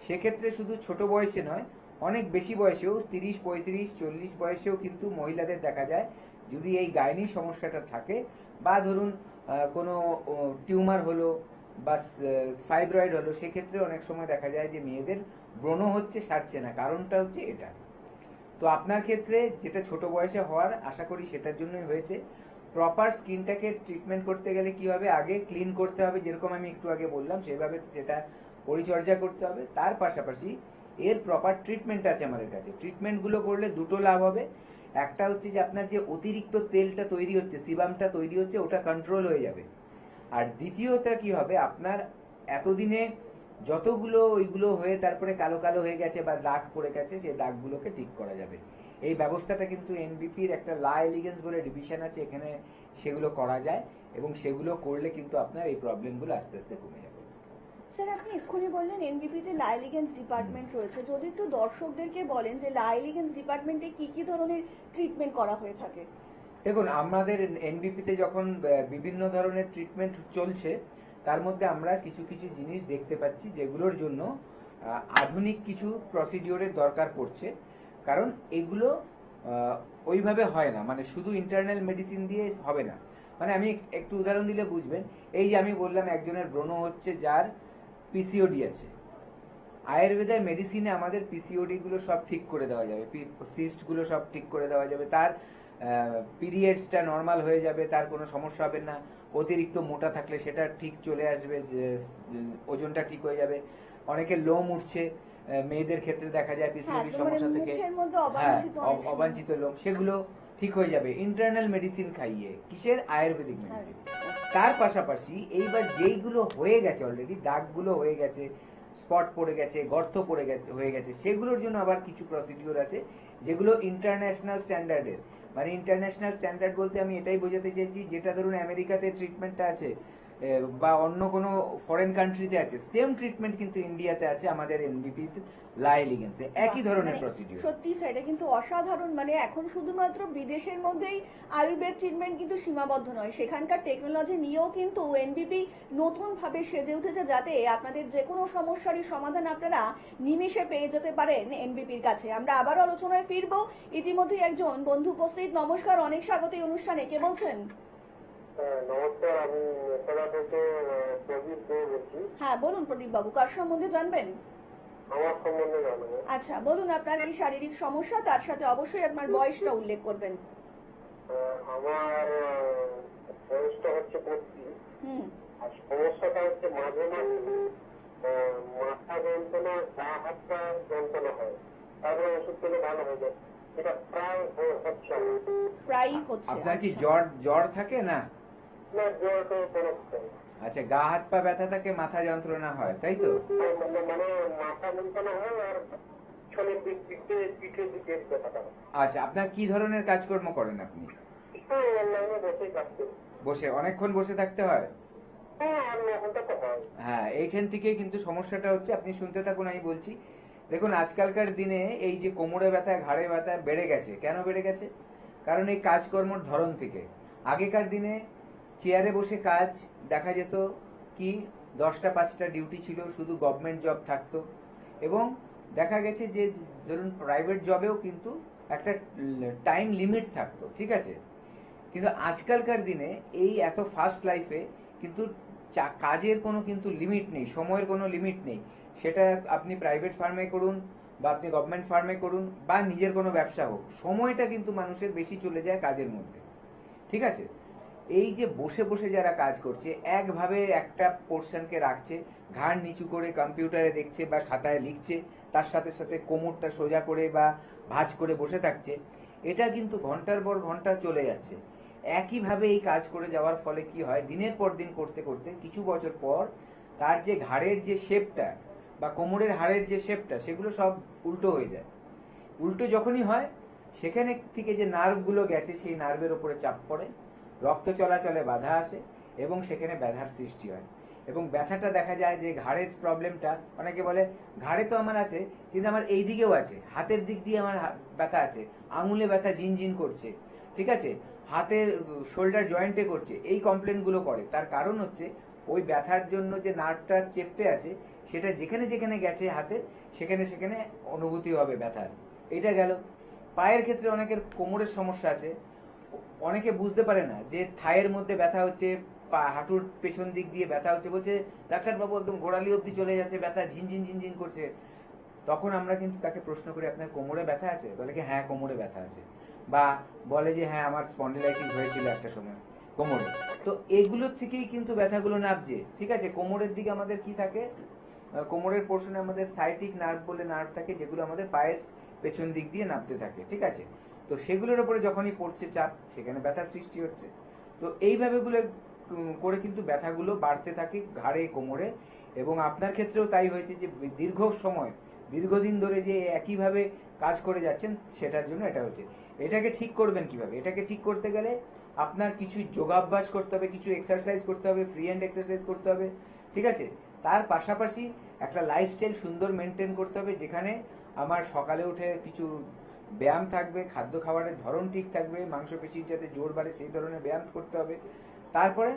সেক্ষেত্রে শুধু ছোট বয়সে নয়, অনেক বেশি বয়সেও 30, 35, 40 বয়সেও কিন্তু মহিলাদের দেখা যায়, যদি এই গাইনি সমস্যাটা থাকে, বা ধরুন কোনো টিউমার হলো বা ফাইব্রয়েড হলো, সেক্ষেত্রে অনেক সময় দেখা যায় যে মেয়েদের ব্রণ হচ্ছে, সারছে না, কারণটা হচ্ছে এটা। তো আপনার ক্ষেত্রে যেটা ছোট বয়সে হওয়ার আশা করি সেটার জন্যই হয়েছে। প্রপার স্কিনটাকে ট্রিটমেন্ট করতে গেলে কি হবে, আগে ক্লিন করতে হবে, যেরকম আমি একটু আগে বললাম সেভাবে সেটা পরিচর্যা করতে হবে। তার পাশাপাশি এর প্রপার ট্রিটমেন্ট আছে আমাদের কাছে। ট্রিটমেন্টগুলো করলে দুটো লাভ হবে। একটা হচ্ছে যে আপনার যে অতিরিক্ত তেলটা তৈরি হচ্ছে, সিবামটা তৈরি হচ্ছে, ওটা কন্ট্রোল হয়ে যাবে। আর দ্বিতীয়টা কি হবে, আপনার এতদিনে যতগুলো ওইগুলো হয়ে তারপরে কালো কালো হয়ে গেছে বা দাগ পড়ে গেছে, সেই দাগগুলোকে ঠিক করা যাবে। এই ব্যবস্থাটা কিন্তু এনবিপির একটা লা এলিগেন্স বলে ডিভিশন আছে, এখানে সেগুলো করা যায়, এবং সেগুলো করলে কিন্তু আপনার এই প্রবলেমগুলো আস্তে আস্তে কমে যাবে। স্যার, আপনি এক্ষুনি বললেন এনবিপিতে লা এলিগেন্স ডিপার্টমেন্ট রয়েছে, যদি একটু দর্শকদেরকে বলেন যে লা এলিগেন্স ডিপার্টমেন্টে কি কি ধরনের ট্রিটমেন্ট করা হয়ে থাকে। দেখুন, আমাদের এনবিপিতে যখন বিভিন্ন ধরনের ট্রিটমেন্ট চলছে, তার মধ্যে আমরা কিছু কিছু জিনিস দেখতে পাচ্ছি যেগুলোর জন্য আধুনিক কিছু প্রসিডিওরের দরকার পড়ছে। কারণ এগুলো ওইভাবে হয় না, মানে শুধু ইন্টারনাল মেডিসিন দিয়ে হবে না। মানে আমি একটু উদাহরণ দিলে বুঝবেন। এই যে আমি বললাম একজনের ব্রণ হচ্ছে যার পিসিওডি আছে, আয়ুর্বেদের মেডিসিনে আমাদের পিসিওডি গুলো সব ঠিক করে দেওয়া যাবে, সিস্ট গুলো সব ঠিক করে দেওয়া যাবে, তার পিরিয়ডসটা নর্মাল হয়ে যাবে, তার কোনো সমস্যা হবে না। অতিরিক্ত মোটা থাকলে সেটা ঠিক চলে আসবে, ওজনটা ঠিক হয়ে যাবে। অনেকে লোম উঠছে, মেয়েদের ক্ষেত্রে দেখা যায় পিসিওডি সমস্যা থেকে, হ্যাঁ অবাঞ্ছিত লোম, সেগুলো ঠিক হয়ে যাবে ইন্টারনাল মেডিসিন খাইয়ে। কিসের? আয়ুর্বেদিক মেডিসিন। তার পাশাপাশি এইবার যেইগুলো হয়ে গেছে অলরেডি, দাগগুলো হয়ে গেছে, স্পট পড়ে গেছে, গর্ত পড়ে গেছে হয়ে গেছে, সেগুলোর জন্য আবার কিছু প্রসিডিওর আছে যেগুলো ইন্টারন্যাশনাল স্ট্যান্ডার্ডের। মানে ইন্টারন্যাশনাল স্ট্যান্ডার্ড বলতে আমি এটাই বোঝাতে চাইছি, যেটা ধরুন আমেরিকাতে ট্রিটমেন্টটা আছে বা অন্য কোনো ফরেন কান্ট্রিতে আছে, সেম ট্রিটমেন্ট কিন্তু ইন্ডিয়াতে আছে আমাদের এনবিপি লা এলিগেন্সে, একই ধরনের প্রসিডিওর। সত্যি স্যার, এটা কিন্তু অসাধারণ। মানে এখন শুধুমাত্র বিদেশের মধ্যেই আয়ুর্বেদ ট্রিটমেন্ট কিন্তু সীমাবদ্ধ নয়, সেখানকার টেকনোলজি নিয়েও কিন্তু এনবিপি নতুন ভাবে সেজে উঠেছে, যাতে আপনাদের যে কোনো সমস্যারই সমাধান আপনারা নিমেষে পেয়ে যেতে পারেন এনবিপির কাছে। আমরা আবারও আলোচনায় ফিরবো। ইতিমধ্যে একজন বন্ধু উপস্থিত। নমস্কার, অনেক স্বাগত এই অনুষ্ঠানে। কে বলছেন? নমস্কার, আমি নেতারা থেকে প্রদীপ দে বলছি। হ্যাঁ বলুন প্রদীপ বাবু, কার সম্বন্ধে জানবেন? আমার সম্বন্ধে জানাবো। আচ্ছা বলুন, আপনার কি শারীরিক সমস্যা, তার সাথে অবশ্যই আপনার বয়সটা উল্লেখ করবেন। আমার বয়সটা হচ্ছে 25। হুম। আর সমস্যাটা হচ্ছে মাঝে মাঝে মাথা যন্ত্রণা, গা হাত পা যন্ত্রণা হয়, তারপরে ওষুধ খেলে ভালো হয়ে যায়। এটা প্রায় হচ্ছে আমার। প্রায়ই হচ্ছে। আপনার কি আচ্ছা। জ্বর থাকে না? না, জ্বর তো কোনো কিছু নেই। আচ্ছা, গা হাত পা ব্যথা থাকে, মাথা যন্ত্রণা হয়, তাই তো? মানে মাথা যন্ত্রণা হয় আর পিছনের পিঠের দিকে ব্যথাটা হয়। আচ্ছা, আপনার কি ধরনের কাজকর্ম করেন আপনি? অনলাইনে বসেই কাজ করি। বসে অনেকক্ষণ বসে থাকতে হয়? হ্যাঁ ওটা তো হয়। হ্যাঁ, এইখান থেকে কিন্তু সমস্যাটা হচ্ছে, আপনি শুনতে থাকুন আমি বলছি। দেখুন আজকালকার দিনে এই যে কোমরে ব্যথা, ঘাড়ে ব্যথা বেড়ে গেছে। কেন বেড়ে গেছে? কারণ এই কাজকর্মর ধরন থেকে। আগেকার দিনে চেয়ারে বসে কাজ দেখা যেত কি 10টা 5টা ডিউটি ছিল, শুধু গভর্নমেন্ট জব থাকতো, এবং দেখা গেছে যে ধরুন প্রাইভেট জবেও কিন্তু একটা টাইম লিমিট থাকতো, ঠিক আছে। কিন্তু আজকালকার দিনে এই এত ফাস্ট লাইফে কিন্তু কাজের কোনো কিন্তু লিমিট নেই, সময়ের কোনো লিমিট নেই। সেটা আপনি প্রাইভেট ফার্মে করুন বা আপনি গভর্নমেন্ট ফার্মে করুন বা নিজের কোনো ব্যবসা হোক, সময়টা কিন্তু মানুষের বেশি চলে যায় কাজের মধ্যে, ঠিক আছে। এই যে বসে বসে যারা কাজ করছে, একভাবে একটা পোর্শনকে রাখছে, ঘাড় নিচু করে কম্পিউটারে দেখছে বা খাতায় লিখছে, তার সাথে সাথে কোমরটা সোজা করে বা ভাঁজ করে বসে থাকছে, এটা কিন্তু ঘন্টার পর ঘন্টা চলে যাচ্ছে। একইভাবে এই কাজ করে যাওয়ার ফলে কি হয়, দিনের পর দিন করতে করতে কিছু বছর পর তার যে ঘাড়ের যে শেপটা বা কোমরের হাড়ের যে শেপটা, সেগুলো সব উল্টো হয়ে যায়। উল্টো যখনই হয়, সেখানে থেকে যে নার্ভগুলো গেছে সেই নার্ভের উপরে চাপ পড়ে, রক্ত চলাচলে বাধা আসে এবং সেখানে ব্যথার সৃষ্টি হয়। এবং ব্যথাটা দেখা যায় যে ঘাড়ের প্রবলেমটা, অনেকে বলে ঘাড়ে তো আমার আছে কিন্তু আমার এই দিকেও আছে, হাতের দিক দিয়ে আমার ব্যথা আছে, আঙুলে ব্যথা ঝিনঝিন করছে, ঠিক আছে, হাতের শোল্ডার জয়েন্টে করছে, এই কমপ্লেনগুলো করে। তার কারণ হচ্ছে ওই ব্যথার জন্য যে নার্ভটা চেপটে আছে, সেটা যেখানে যেখানে গেছে হাতের, সেখানে সেখানে অনুভূতি হবে ব্যথার। এটা গেল। পায়ের ক্ষেত্রে অনেকের কোমরের সমস্যা আছে, অনেকে বুঝতে পারে না যে থায়ের মধ্যে ব্যথা হচ্ছে, হাঁটুর পেছন দিক দিয়ে ব্যথা হচ্ছে, বলছে ডাক্তারবাবু একদম গোড়ালি অবধি চলে যাচ্ছে, ব্যথা ঝিনঝিন ঝিনঝিন করছে। তখন আমরা কিন্তু তাকে প্রশ্ন করি, আপনার কোমরে ব্যথা আছে? বলে কি হ্যাঁ কোমরে ব্যথা আছে, বা বলে যে হ্যাঁ আমার স্পন্ডিলাইটিস হয়েছিল একটা সময় কোমরে। তো এগুলোর থেকেই কিন্তু ব্যথাগুলো নাবছে, ঠিক আছে। কোমরের দিকে আমাদের কি থাকে, কোমরের পোর্শনে আমাদের সাইটিক নার্ভ বলে নার্ভ থাকে, যেগুলো আমাদের পায়ের পেছন দিক দিয়ে নাবতে থাকে, ঠিক আছে। তো সেগুলোর উপরে যখনই পড়ছে চাপ, সেখানে ব্যথা সৃষ্টি হচ্ছে। তো এইভাবে করে কিন্তু ব্যথাগুলো বাড়তে থাকে ঘাড়ে, কোমরে। এবং আপনার ক্ষেত্রেও তাই হয়েছে যে দীর্ঘদিন ধরে যে একইভাবে কাজ করে যাচ্ছেন, সেটার জন্য এটা হচ্ছে। এটাকে ঠিক করবেন কিভাবে? এটাকে ঠিক করতে গেলে আপনার কিছু যোগাভ্যাস করতে হবে, কিছু এক্সারসাইজ করতে হবে, ফ্রি হ্যান্ড এক্সারসাইজ করতে হবে, ঠিক আছে। তার পাশাপাশি একটা লাইফস্টাইল সুন্দর মেনটেন করতে হবে, যেখানে আমার সকালে উঠে কিছু ব্যায়াম থাকবে, খাদ্য খাবারের ধরন ঠিক থাকবে, মাংসপেশির যাতে জোর বাড়ে সেই ধরনের ব্যায়াম করতে হবে। তারপরে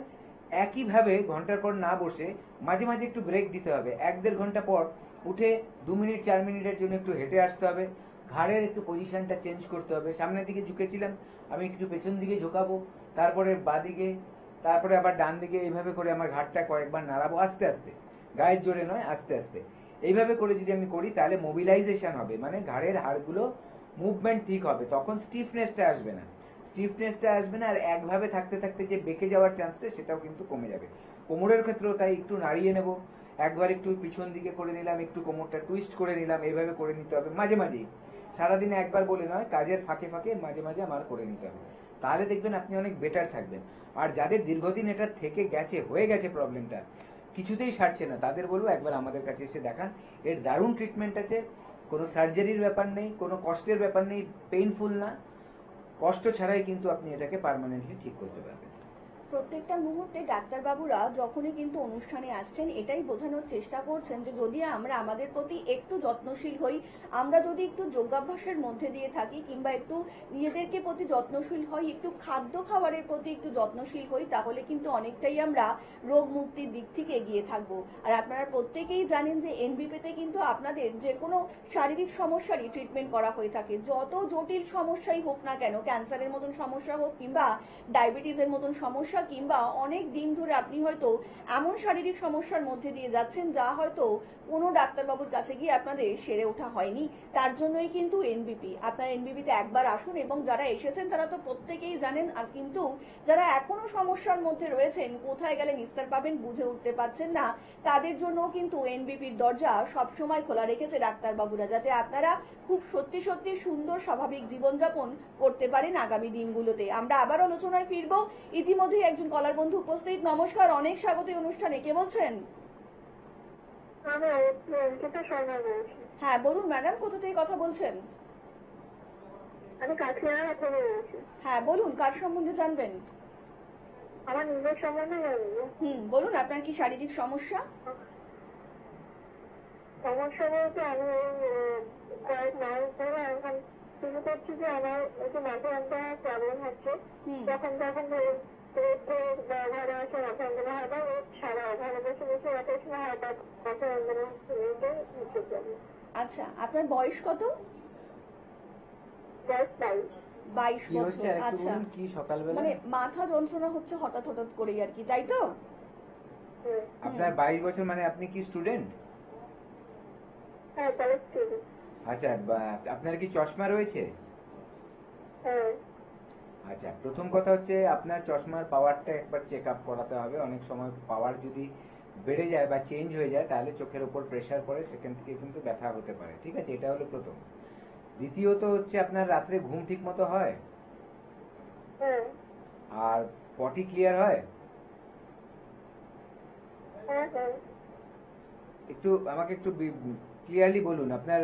একইভাবে ঘন্টার পর না বসে মাঝে মাঝে একটু ব্রেক দিতে হবে। 1-1.5 ঘন্টা পর উঠে 2 মিনিট 4 মিনিটের জন্য একটু হেঁটে আসতে হবে। ঘাড়ের একটু পজিশনটা চেঞ্জ করতে হবে। সামনের দিকে ঝুঁকেছিলাম, আমি একটু পেছন দিকে ঝোঁকাবো, তারপরে বাঁদিকে, তারপরে আবার ডান দিকে, এইভাবে করে আমার ঘাড়টা কয়েকবার নাড়াবো আস্তে আস্তে, গায়ের জোরে নয়, আস্তে আস্তে। এইভাবে করে যদি আমি করি, তাহলে মোবিলাইজেশন হবে, মানে ঘাড়ের হাড়গুলো মুভমেন্ট ঠিক হবে, তখন স্টিফনেসটা আসবে না। আর একভাবে থাকতে থাকতে যে বেঁকে যাওয়ার চান্সটা, সেটাও কিন্তু কমে যাবে। কোমরের ক্ষেত্রেও তাই, একটু নাড়িয়ে নেব, একবার একটু পিছন দিকে করে নিলাম, একটু কোমরটা টুইস্ট করে নিলাম, এইভাবে করে নিতে হবে মাঝে মাঝেই। সারাদিনে একবার বলে নয়, কাজের ফাঁকে ফাঁকে মাঝে মাঝে আমার করে নিতে হবে। তাহলে দেখবেন আপনি অনেক বেটার থাকবেন। আর যাদের দীর্ঘদিন এটা থেকে গেছে, হয়ে গেছে প্রবলেমটা, কিছুতেই সারছে না, তাদের বলবো একবার আমাদের কাছে এসে দেখান। এর দারুণ ট্রিটমেন্ট আছে, কোনো সার্জারির ব্যাপার নেই, কোনো কষ্টের ব্যাপার নেই, পেইনফুল না, কষ্ট ছাড়াই কিন্তু আপনি এটাকে পার্মানেন্টলি ঠিক করতে পারবেন। প্রত্যেকটা মুহূর্তে ডাক্তারবাবুরা যখনই কিন্তু অনুষ্ঠানে আসছেন, এটাই বোঝানোর চেষ্টা করছেন যে যদি আমরা আমাদের প্রতি একটু যত্নশীল হই, আমরা যদি একটু যোগাভ্যাসের মধ্যে দিয়ে থাকি, কিংবা একটু নিজেদেরকে প্রতি যত্নশীল হই, একটু খাদ্য খাবারের প্রতি একটু যত্নশীল হই, তাহলে কিন্তু অনেকটাই আমরা রোগ মুক্তির দিক থেকে এগিয়ে থাকবো। আর আপনারা প্রত্যেকেই জানেন যে এনবিপিতে কিন্তু আপনাদের যে কোনো শারীরিক সমস্যারই ট্রিটমেন্ট করা হয়ে থাকে। যত জটিল সমস্যাই হোক না কেন, ক্যান্সারের মতন সমস্যা হোক, কিংবা ডায়াবেটিসের মতন সমস্যা, কিংবা অনেক দিন ধরে আপনি হয়তো এমন শারীরিক সমস্যার মধ্যে দিয়ে যাচ্ছেন যা হয়তো কোনো ডাক্তারবাবুর কাছে গিয়ে আপনাদের সেরে ওঠা হয়নি, তার জন্যই কিন্তু এনবিপি। আপনার এনবিপিতে একবার আসুন, এবং যারা এসেছেন তারা তো প্রত্যেকেই জানেন। আর কিন্তু যারা এখনো সমস্যার মধ্যে রয়েছেন, কোথায় গেলে নিস্তার পাবেন বুঝে উঠতে পারছেন না, তাদের জন্য কিন্তু এনবিপির দরজা সবসময় খোলা রেখেছে ডাক্তারবাবুরা, যাতে আপনারা খুব সত্যি সত্যি সুন্দর স্বাভাবিক জীবনযাপন করতে পারেন আগামী দিনগুলোতে। আমরা আবার আলোচনায় ফিরবো। ইতিমধ্যেই একজন কলার বন্ধু উপস্থিত। নমস্কার, অনেক স্বাগত এই অনুষ্ঠানে। কে বলছেন? হ্যাঁ বলুন ম্যাডাম, কোথা থেকে কথা বলছেন? আমি কাছে হ্যাঁ বলুন, কার সম্বন্ধে জানবেন? আমার নিজের সম্বন্ধে জানবো। বলুন আপনার কি শারীরিক সমস্যা? সমস্যা বলতে আমি কয়েক মাস ধরে এখন শুরু করছি যে আমার একটু মাঝে মধ্যে প্রবলেম হচ্ছে। যখন ঘরে আসে মাথা যন্ত্রণা হয় বা সারা ঘরে বসে বসে মাথা সময় হয় বা মাথা যন্ত্রণা নিতে যাবে। আচ্ছা, আপনার বয়স কত? বয়স 22 কি হচ্ছে বছর। আর একটু আচ্ছা, বলুন, কি সকালবেলা? মানে মাথা যন্ত্রণা হচ্ছে হঠাৎ হঠাৎ করেই আর কি, তাই তো? আপনার 22 বছর, মানে আপনি কি স্টুডেন্ট? হ্যাঁ, কলেজ থেকে। আচ্ছা, আপনার কি চশমা রয়েছে? হ্যাঁ। আচ্ছা, প্রথম কথা হচ্ছে আপনার চশমার পাওয়ারটা একবার চেক আপ করাতে হবে। অনেক সময় পাওয়ার যদি বেড়ে যায় বা চেঞ্জ হয়ে যায় তাহলে চোখের উপর প্রেসার পড়ে, সেখান থেকে কিন্তু ব্যথা হতে পারে। ঠিক আছে, এটা হলো প্রথম। দ্বিতীয়ত হচ্ছে আপনার রাত্রে ঘুম ঠিক মতো হয়? হ্যাঁ। আর পটি ক্লিয়ার হয়? হ্যাঁ। হ্যাঁ। একটু আমাকে একটু ক্লিয়ারলি বলুন, আপনার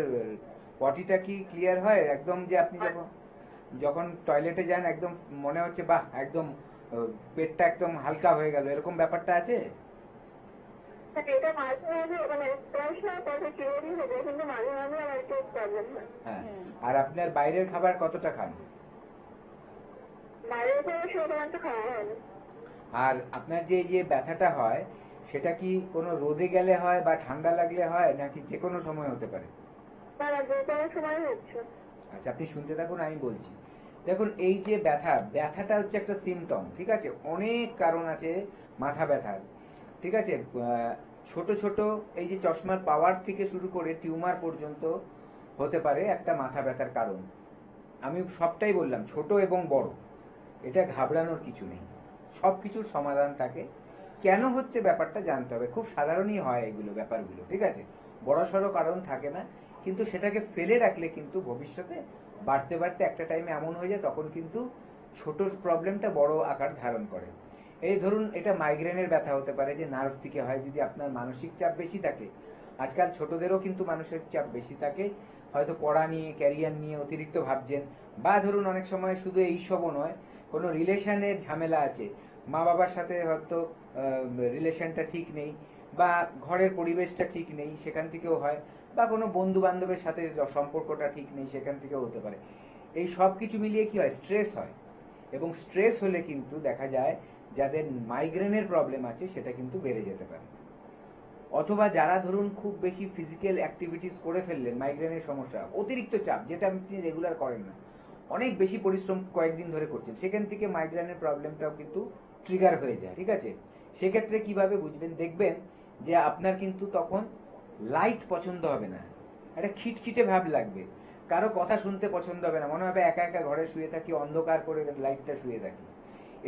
পটিটা কি ক্লিয়ার হয় একদম? যে আপনি যখন টয়লেটে যান একদম মনে হচ্ছে বাহ, একদম পেটটা একদম হালকা হয়ে গেল, এরকম ব্যাপারটা আছে? এটা মাঝে মাঝে মানে প্রায় কথা ক্লিয়ারই হবে, কিন্তু মাঝে মাঝে আমার একটু প্রবলেম হয়। হ্যাঁ। আর আপনার বাইরের খাবার কতটা খান? বাইরের খাবার শুধুমাত্র খাওয়া হয় না। আর আপনার যে এই যে ব্যথাটা হয় সেটা কি কোনো রোদে গেলে হয় বা ঠান্ডা লাগলে হয়, নাকি যে কোনো সময় হতে পারে? তারা যে কোনো সময় হচ্ছে। আচ্ছা, আপনি শুনতে থাকুন, আমি বলছি। দেখুন, এই যে ব্যথাটা হচ্ছে একটা সিমটম। ঠিক আছে, অনেক কারণ আছে মাথা ব্যথার। ঠিক আছে, ছোট ছোট এই যে চশমার পাওয়ার থেকে শুরু করে টিউমার পর্যন্ত হতে পারে একটা মাথা ব্যথার কারণ। আমি সবটাই বললাম, ছোট এবং বড়, এটা ঘাবড়ানোর কিছু নেই, সব কিছুর সমাধান থাকে। কেন হচ্ছে ব্যাপারটা জানতে হবে। খুব সাধারণই হয় এগুলো ব্যাপারগুলো। ঠিক আছে, বড় সড়ো কারণ থাকে না, কিন্তু সেটাকে ফেলে রাখলে কিন্তু ভবিষ্যতে বাড়তে বাড়তে একটা টাইমে এমন হয়ে যায়, তখন কিন্তু ছোট প্রবলেমটা বড় আকার ধারণ করে। এই ধরুন, এটা মাইগ্রেনের ব্যথা হতে পারে, যে নার্ভ থেকে হয়। যদি আপনার মানসিক চাপ বেশি থাকে, আজকাল ছোটদেরও কিন্তু মানসিক চাপ বেশি থাকে, হয়তো পড়া নিয়ে, ক্যারিয়ার নিয়ে অতিরিক্ত ভাবছেন, বা ধরুন অনেক সময় শুধু এইসবও নয়, কোনো রিলেশনের ঝামেলা আছে, মা বাবার সাথে হয়তো রিলেশনটা ঠিক নেই, বা ঘরের পরিবেশটা ঠিক নেই, সেখান থেকেও হয়, বা কোনো বন্ধু বান্ধবের সাথে সম্পর্কটা ঠিক নেই, সেখান থেকেও হতে পারে। এই সব কিছু মিলিয়ে কি হয়, স্ট্রেস হয়। এবং স্ট্রেস হলে কিন্তু দেখা যায় যাদের মাইগ্রেনের প্রবলেম আছে সেটা কিন্তু বেড়ে যেতে পারে। অথবা যারা ধরুন খুব বেশি ফিজিক্যাল অ্যাক্টিভিটিস করে ফেললেন, মাইগ্রেনের সমস্যা, অতিরিক্ত চাপ যেটা আপনি রেগুলার করেন না, অনেক বেশি পরিশ্রম কয়েকদিন ধরে করছেন, সেখান থেকে মাইগ্রেনের প্রবলেমটাও কিন্তু ট্রিগার হয়ে যায়। ঠিক আছে, সেক্ষেত্রে কিভাবে বুঝবেন, দেখবেন যে আপনার কিন্তু তখন লাইট পছন্দ হবে না, একটা খিটখিটে ভাব লাগবে, কারো কথা শুনতে পছন্দ হবে না, মনে হবে একা একা ঘরে শুয়ে থাকি, অন্ধকার করে লাইটটা শুয়ে থাকি।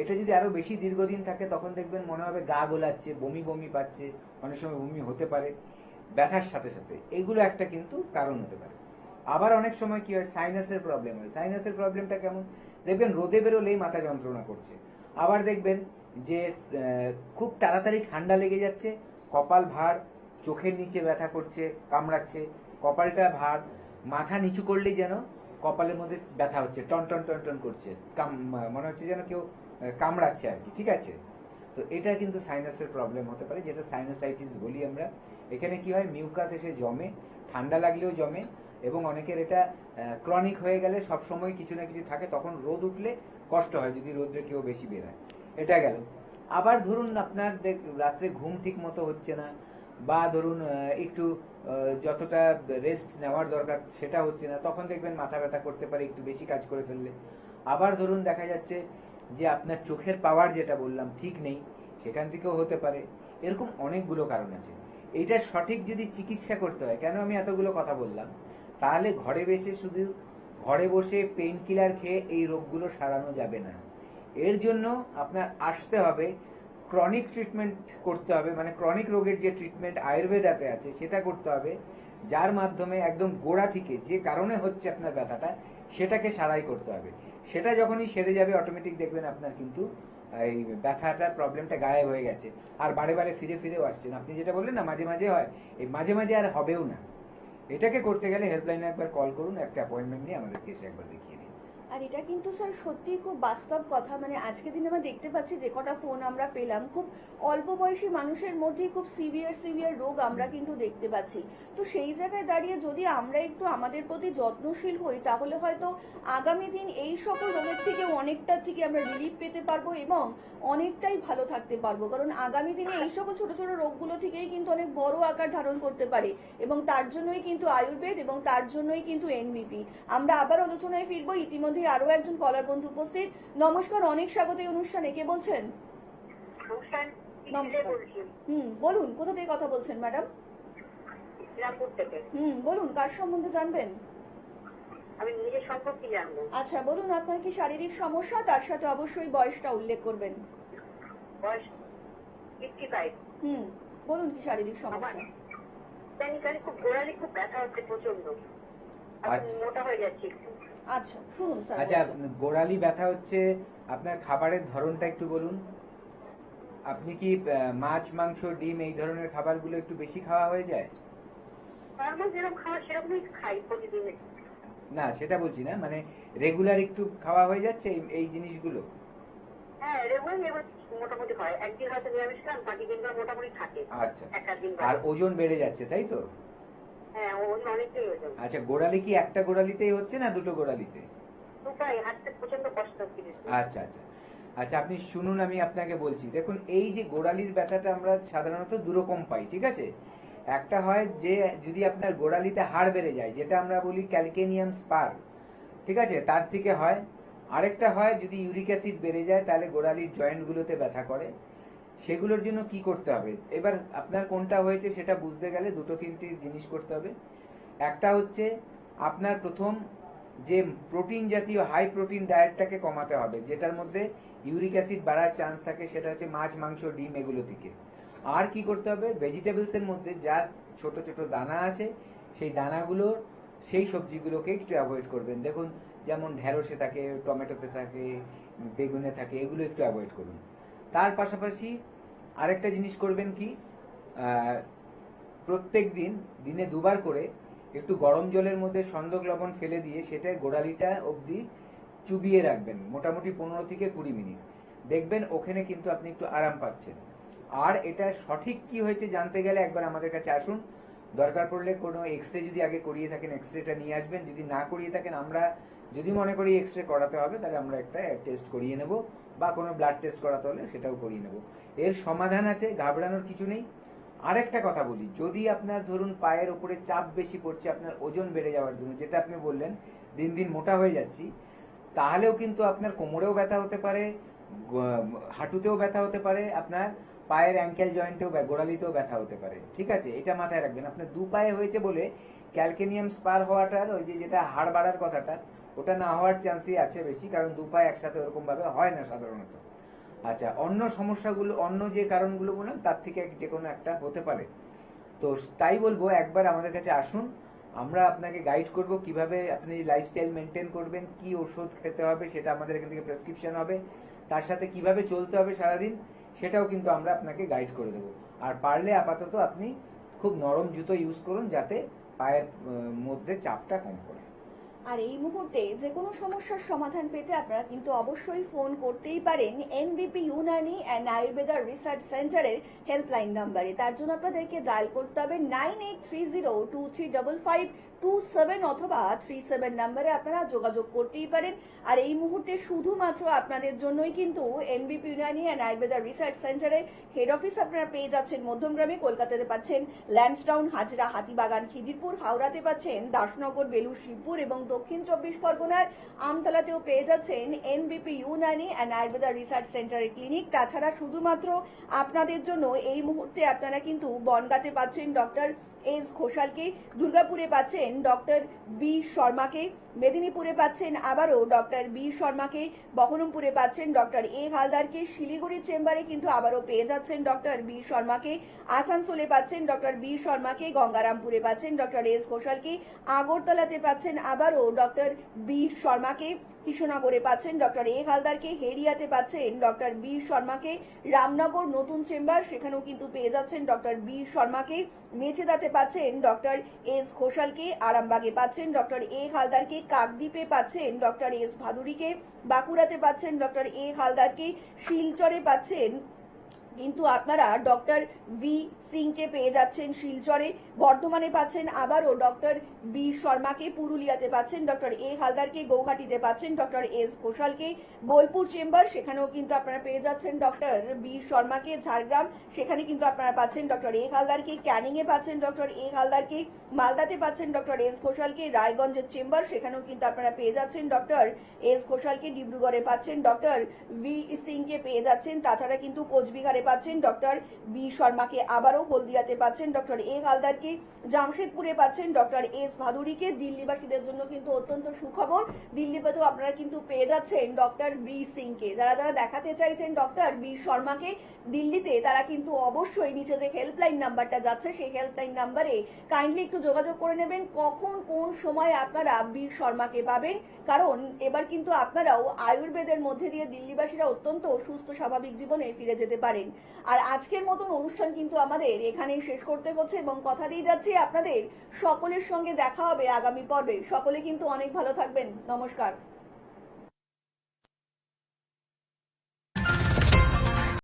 এটা যদি আরো বেশি দীর্ঘদিন থাকে, তখন দেখবেন মনে হবে গা গোলাচ্ছে, বমি বমি পাচ্ছে, অনেক সময় বমি হতে পারে ব্যথার সাথে সাথে। এইগুলো একটা কিন্তু কারণ হতে পারে। আবার অনেক সময় কি হয়, সাইনাসের প্রবলেম হয়। সাইনাসের প্রবলেমটা কেমন, দেখবেন রোদে বেরোলেই মাথা যন্ত্রণা করছে। আবার দেখবেন যে খুব তাড়াতাড়ি ঠান্ডা লেগে যাচ্ছে, কপাল ভার, চোখের নিচে ব্যথা করছে, কামড়াচ্ছে, কপালটা ভার, মাথা নিচু করলেই যেন কপালের মধ্যে ব্যথা হচ্ছে, টন টন টন টন করছে, মনে হচ্ছে যেন কেউ কামড়াচ্ছে আর কি। ঠিক আছে, তো এটা কিন্তু সাইনাসের প্রবলেম হতে পারে, যেটা সাইনোসাইটিস বলি আমরা। এখানে কি হয়, মিউকাস এসে জমে, ঠান্ডা লাগলেও জমে, এবং অনেকের এটা ক্রনিক হয়ে গেলে সব সময় কিছু না কিছু থাকে, তখন রোদ উঠলে কষ্ট হয় যদি রোদ্রে কেউ বেশি বেরোয়। এটা গেল। আবার ধরুন আপনার রাত্রে ঘুম ঠিক মতো হচ্ছে না, বা ধরুন একটু যতটা রেস্ট নেওয়ার দরকার সেটা হচ্ছে না, তখন দেখবেন মাথা ব্যথা করতে পারে একটু বেশি কাজ করে ফেললে। আবার ধরুন দেখা যাচ্ছে যে আপনার চোখের পাওয়ার যেটা বললাম ঠিক নেই, সেখান থেকেও হতে পারে। এরকম অনেকগুলো কারণ আছে। এইটা সঠিক যদি চিকিৎসা করতে হয়, কেন আমি এতগুলো কথা বললাম, তাহলে ঘরে বসে পেইন কিলার খেয়ে এই রোগগুলো সারানো যাবে না। এর জন্য আপনার আসতে হবে, ক্রনিক ট্রিটমেন্ট করতে হবে, মানে ক্রনিক রোগের যে ট্রিটমেন্ট আয়ুর্বেদাতে আছে সেটা করতে হবে, যার মাধ্যমে একদম গোড়া থেকে যে কারণে হচ্ছে আপনার ব্যথাটা সেটাকে সারাই করতে হবে। সেটা যখনই সেরে যাবে, অটোমেটিক দেখবেন আপনার কিন্তু এই ব্যথাটার প্রবলেমটা গায়েব হয়ে গেছে, আর বারে বারে ফিরে ফিরেও আসছেন। আপনি যেটা বললেন না মাঝে মাঝে হয়, এই মাঝে মাঝে আর হবেও না। এটাকে করতে গেলে হেল্পলাইনে একবার কল করুন, একটা অ্যাপয়েন্টমেন্ট নিয়ে আমাদেরকে এসে একবার দেখিয়ে নিন। আর এটা কিন্তু স্যার সত্যি খুব বাস্তব কথা, মানে আজকের দিনে আমরা দেখতে পাচ্ছি যে কটা ফোন আমরা পেলাম, খুব অল্প বয়সী মানুষের মধ্যেই খুব সিভিয়ার রোগ আমরা কিন্তু দেখতে পাচ্ছি। তো সেই জায়গায় দাঁড়িয়ে যদি আমরা একটু আমাদের প্রতি যত্নশীল হই, তাহলে হয়তো আগামী দিন এই সকল রোগের থেকে অনেকটা থেকে আমরা রিলিফ পেতে পারবো এবং অনেকটাই ভালো থাকতে পারবো। কারণ আগামী দিনে এই সকল ছোট ছোট রোগগুলো থেকেই কিন্তু অনেক বড় আকার ধারণ করতে পারে এবং তার জন্যই কিন্তু আয়ুর্বেদ এবং তার জন্যই কিন্তু এনবিপি। আমরা আবার আলোচনায় ফিরবো, ইতিমধ্যে আরো একজন কলার বন্ধু উপস্থিত। নমস্কার, অনেক স্বাগত এই অনুষ্ঠানে। কে বলছেন? নমস্কার। বলুন, কোথা থেকে কথা বলছেন ম্যাডাম? রামপুর থেকে। বলুন, কার সম্বন্ধে জানবেন? আমি নিজের সম্পর্কে জানবো। আচ্ছা বলুন, আপনার কি শারীরিক সমস্যা? তার সাথে অবশ্যই বয়সটা উল্লেখ করবেন। বয়স 55। বলুন কি শারীরিক সমস্যা? জানি খুব গোড়ালি খুব ব্যথা হচ্ছে প্রচন্ড। আচ্ছা। মোটা হয়ে যাচ্ছে। আচ্ছা শুনুন স্যার। আচ্ছা, গোড়ালি ব্যথা হচ্ছে, আপনার খাবারের ধরনটা একটু বলুন। আপনি কি মাছ, মাংস, ডিম এই ধরনের খাবারগুলো একটু বেশি খাওয়া হয়ে যায়? নরমাল যেরকম খাওয়া সেরকমই খাই প্রতিদিন। না সেটা বলছি না, মানে রেগুলার একটু খাওয়া হয়ে যাচ্ছে এই জিনিসগুলো? হ্যাঁ রেগুলার এবার মোটামুটি হয়। একদিন হয়তো নিরামিষ খান, বাকি দিনটা মোটামুটি থাকে। আচ্ছা। একদিন আর ওজন বেড়ে যাচ্ছে তাই তো? হ্যাঁ ওজন অনেকটাই ওজন। আচ্ছা, গোড়ালি কি একটা গোড়ালিতেই হচ্ছে না দুটো গোড়ালিতে? দুটাই, হাঁটতে প্রচন্ড কষ্ট হচ্ছে। আচ্ছা আচ্ছা আচ্ছা, আপনি শুনুন, আমি আপনাকে বলছি। দেখুন, এই যে গোড়ালির ব্যথাটা আমরা সাধারণত দুরকম পাই, ঠিক আছে? একটা হয় যে যদি আপনার গোড়ালিতে হাড় বেড়ে যায়, যেটা আমরা বলি ক্যালকেনিয়াম স্পার, ঠিক আছে, তার থেকে হয়। আরেকটা হয় যদি ইউরিক অ্যাসিড বেড়ে যায়, তাহলে গোড়ালির জয়েন্টগুলোতে ব্যথা করে। সেগুলোর জন্য কি করতে হবে? এবার আপনার কোনটা হয়েছে সেটা বুঝতে গেলে দুটো তিনটি জিনিস করতে হবে। একটা হচ্ছে আপনার প্রথম যে প্রোটিন জাতীয় হাই প্রোটিন ডায়েটটাকে কমাতে হবে, যেটার মধ্যে ইউরিক অ্যাসিড বাড়ার চান্স থাকে, সেটা হচ্ছে মাছ, মাংস, ডিম এগুলো থেকে। আর কি করতে হবে? ভেজিটেবলসের মধ্যে যার ছোট ছোট দানা আছে, সেই দানাগুলো, সেই সবজিগুলোকে একটু অ্যাভয়েড করবেন। দেখুন, যেমন ঢেঁড়সে থাকে, টমেটোতে থাকে, বেগুনে থাকে, এগুলো একটু অ্যাভয়েড করুন। তার পাশাপাশি আরেকটা জিনিস করবেন কি, প্রত্যেক দিন দিনে দুবার করে একটু গরম জলের মধ্যে সন্দক লবণ ফেলে দিয়ে সেটা গোড়ালিটা অবধি চুবিয়ে রাখবেন, মোটামুটি 15 থেকে 20 মিনিট। দেখবেন ওখানে কিন্তু আপনি একটু আরাম পাচ্ছেন। আর এটা সঠিক কি হয়েছে জানতে গেলে একবার আমাদের কাছে আসুন। দরকার পড়লে কোনো এক্সরে যদি আগে করিয়ে থাকেন, এক্সরেটা নিয়ে আসবেন। যদি না করিয়ে থাকেন, আমরা যদি মনে করি এক্সরে করাতে হবে, তাহলে আমরা একটা টেস্ট করিয়ে নেব, বা কোনো ব্লাড টেস্ট করাতে হলে সেটাও করিয়ে নেব। এর সমাধান আছে, ঘাবড়ানোর কিছু নেই। আরেকটা কথা বলি, যদি আপনার ধরুন পায়ের উপরে চাপ বেশি পড়ছে আপনার ওজন বেড়ে যাওয়ার জন্য, যেটা আপনি বললেন দিন দিন মোটা হয়ে যাচ্ছি, তাহলেও কিন্তু আপনার কোমরেও ব্যথা হতে পারে, হাঁটুতেও ব্যথা হতে পারে, আপনার পায়ের অ্যাঙ্কেল জয়েন্টেও, গোড়ালিতেও ব্যথা হতে পারে, ঠিক আছে? এটা মাথায় রাখবেন। আপনার দু পায়ে হয়েছে বলে ক্যালকেনিয়াম স্পার হওয়াটার, ওই যে যেটা হাড় বাড়ার কথাটা, ওটা না হওয়ার চান্সই আছে বেশি, কারণ দু পায়ে একসাথে ওরকম ভাবে হয় না সাধারণত। আচ্ছা, অন্য সমস্যাগুলো, অন্য যে কারণগুলো বললাম তার থেকে যে কোনো একটা হতে পারে। তো তাই বলবো, একবার আমাদের কাছে আসুন, আমরা আপনাকে গাইড করব কিভাবে আপনি লাইফস্টাইল মেনটেন করবেন, কি ওষুধ খেতে হবে সেটা আমাদের এখান থেকে প্রেসক্রিপশন হবে, তার সাথে কিভাবে চলতে হবে সারাদিন সেটাও কিন্তু আমরা আপনাকে গাইড করে দেবো। আর পারলে আপাতত আপনি খুব নরম জুতো ইউজ করুন, যাতে পায়ের মধ্যে চাপটা কম করে। আর এই মুহূর্তে যে কোনো সমস্যার সমাধান পেতে আপনারা কিন্তু অবশ্যই ফোন করতেই পারেন এনবিপি ইউনানি অ্যান্ড আয়ুর্বেদা রিসার্চ সেন্টারের হেল্পলাইন নাম্বারে। তার জন্য আপনাদেরকে ডায়াল করতে হবে 9830235527 অথবা 37 নাম্বারে আপনারা যোগাযোগ করতেই পারেন। আর এই মুহূর্তে শুধুমাত্র আপনাদের জন্যই কিন্তু এনবিপি ইউনানি অ্যান্ড আয়ুর্বেদা রিসার্চ সেন্টারের হেড অফিস আপনারা পেয়ে যাচ্ছেন মধ্যমগ্রামে, কলকাতাতে পাচ্ছেন ল্যান্সডাউন, হাজরা, হাতিবাগান, খিদিরপুর, হাওড়াতে পাচ্ছেন দাসনগর, বেলুর, শিবপুর এবং দক্ষিণ 24 পরগনার আমতলাতেও পেয়ে যাচ্ছেন এনবিপি ইউনানি অ্যান্ড আয়ুর্বেদা রিসার্চ সেন্টারের ক্লিনিক। তাছাড়া শুধুমাত্র আপনাদের জন্য এই মুহূর্তে আপনারা কিন্তু বনগাঁতে পাচ্ছেন ডক্টর এস ঘোষালকে, দুর্গাপুরে পাচ্ছেন ডক্টর বি শর্মাকে, মেদিনীপুরে পাচ্ছেন আবারও ডক্টর বি শর্মাকে, বহরমপুরে পাচ্ছেন ডক্টর এ হালদারকে, শিলিগুড়ি চেম্বারে কিন্তু আবারও পেয়ে যাচ্ছেন ডক্টর বি শর্মাকে, আসানসোলে পাচ্ছেন ডক্টর বি শর্মাকে, গঙ্গারামপুরে পাচ্ছেন ডক্টর এস ঘোষালকে, আগরতলাতে পাচ্ছেন আবারও ডক্টর বি শর্মাকে কৃষ্ণনগরে পাচ্ছেন, ডক্টর এ হালদারকে হেরিয়াতে পাচ্ছেন, ডক্টর বি শর্মাকে রামনগর নতুন চেম্বার সেখানেও কিন্তু পেয়ে যাচ্ছেন, ডক্টর বি শর্মাকে মেচেদাতে পাচ্ছেন, ডক্টর এস ঘোষালকে আরামবাগে পাচ্ছেন, ডক্টর এ হালদারকে কাকদ্বীপে পাচ্ছেন, ডক্টর এস ভাদুরীকে বাঁকুড়াতে পাচ্ছেন, ডক্টর এ হালদারকে শিলচরে পাচ্ছেন। কিন্তু আপনারা ডক্টর ভি সিংকে পেয়ে যাচ্ছেন শিলচরে, বর্ধমানে পাচ্ছেন আবারও ডক্টর বি শর্মাকে পুরুলিয়াতে পাচ্ছেন, ডক্টর এ হালদারকে গৌহাটিতে পাচ্ছেন, ডক্টর এস ঘোষালকে বোলপুর চেম্বার সেখানেও কিন্তু আপনারা পেয়ে যাচ্ছেন, ডক্টর বি শর্মাকে ঝাড়গ্রাম সেখানে কিন্তু আপনারা পাচ্ছেন, ডক্টর এ হালদারকে ক্যানিংয়ে পাচ্ছেন, ডক্টর এ হালদারকে মালদাতে পাচ্ছেন, ডক্টর এস ঘোষালকে রায়গঞ্জের চেম্বার সেখানেও কিন্তু আপনারা পেয়ে যাচ্ছেন, ডক্টর এস ঘোষালকে ডিব্রুগড়ে পাচ্ছেন, ডক্টর ভি সিংকে পেয়ে যাচ্ছেন। তাছাড়া কিন্তু কোচবিহারে পাচ্ছেন ডক্টর বি শর্মাকে, আবারও হলদিয়াতে পাচ্ছেন ডক্টর এ হালদারকে, জামশেদপুরে পাচ্ছেন ডক্টর এস ভাদুরীকে। দিল্লিবাসীদের জন্য কিন্তু অত্যন্ত সুখবর, দিল্লিতেও আপনারা কিন্তু পেয়ে যাচ্ছেন ডক্টর বি সিংকে। যারা যারা দেখাতে চাইছেন ডক্টর বি শর্মাকে দিল্লিতে, তারা কিন্তু অবশ্যই নিচে যে হেল্পলাইন নাম্বারটা যাচ্ছে সেই হেল্পলাইন নাম্বারে কাইন্ডলি একটু যোগাযোগ করে নেবেন কখন কোন সময় আপনারা বি শর্মাকে পাবেন, কারণ এবার কিন্তু আপনারাও আয়ুর্বেদের মধ্যে দিয়ে দিল্লিবাসীরা অত্যন্ত সুস্থ স্বাভাবিক জীবনে ফিরে যেতে পারেন। আর আজকের মতন অনুষ্ঠান কিন্তু আমাদের এখানেই শেষ করতে হচ্ছে এবং কথা দিয়ে যাচ্ছি আপনাদের সকলের সঙ্গে দেখা হবে আগামী পর্বে। সকলে কিন্তু অনেক ভালো থাকবেন। নমস্কার।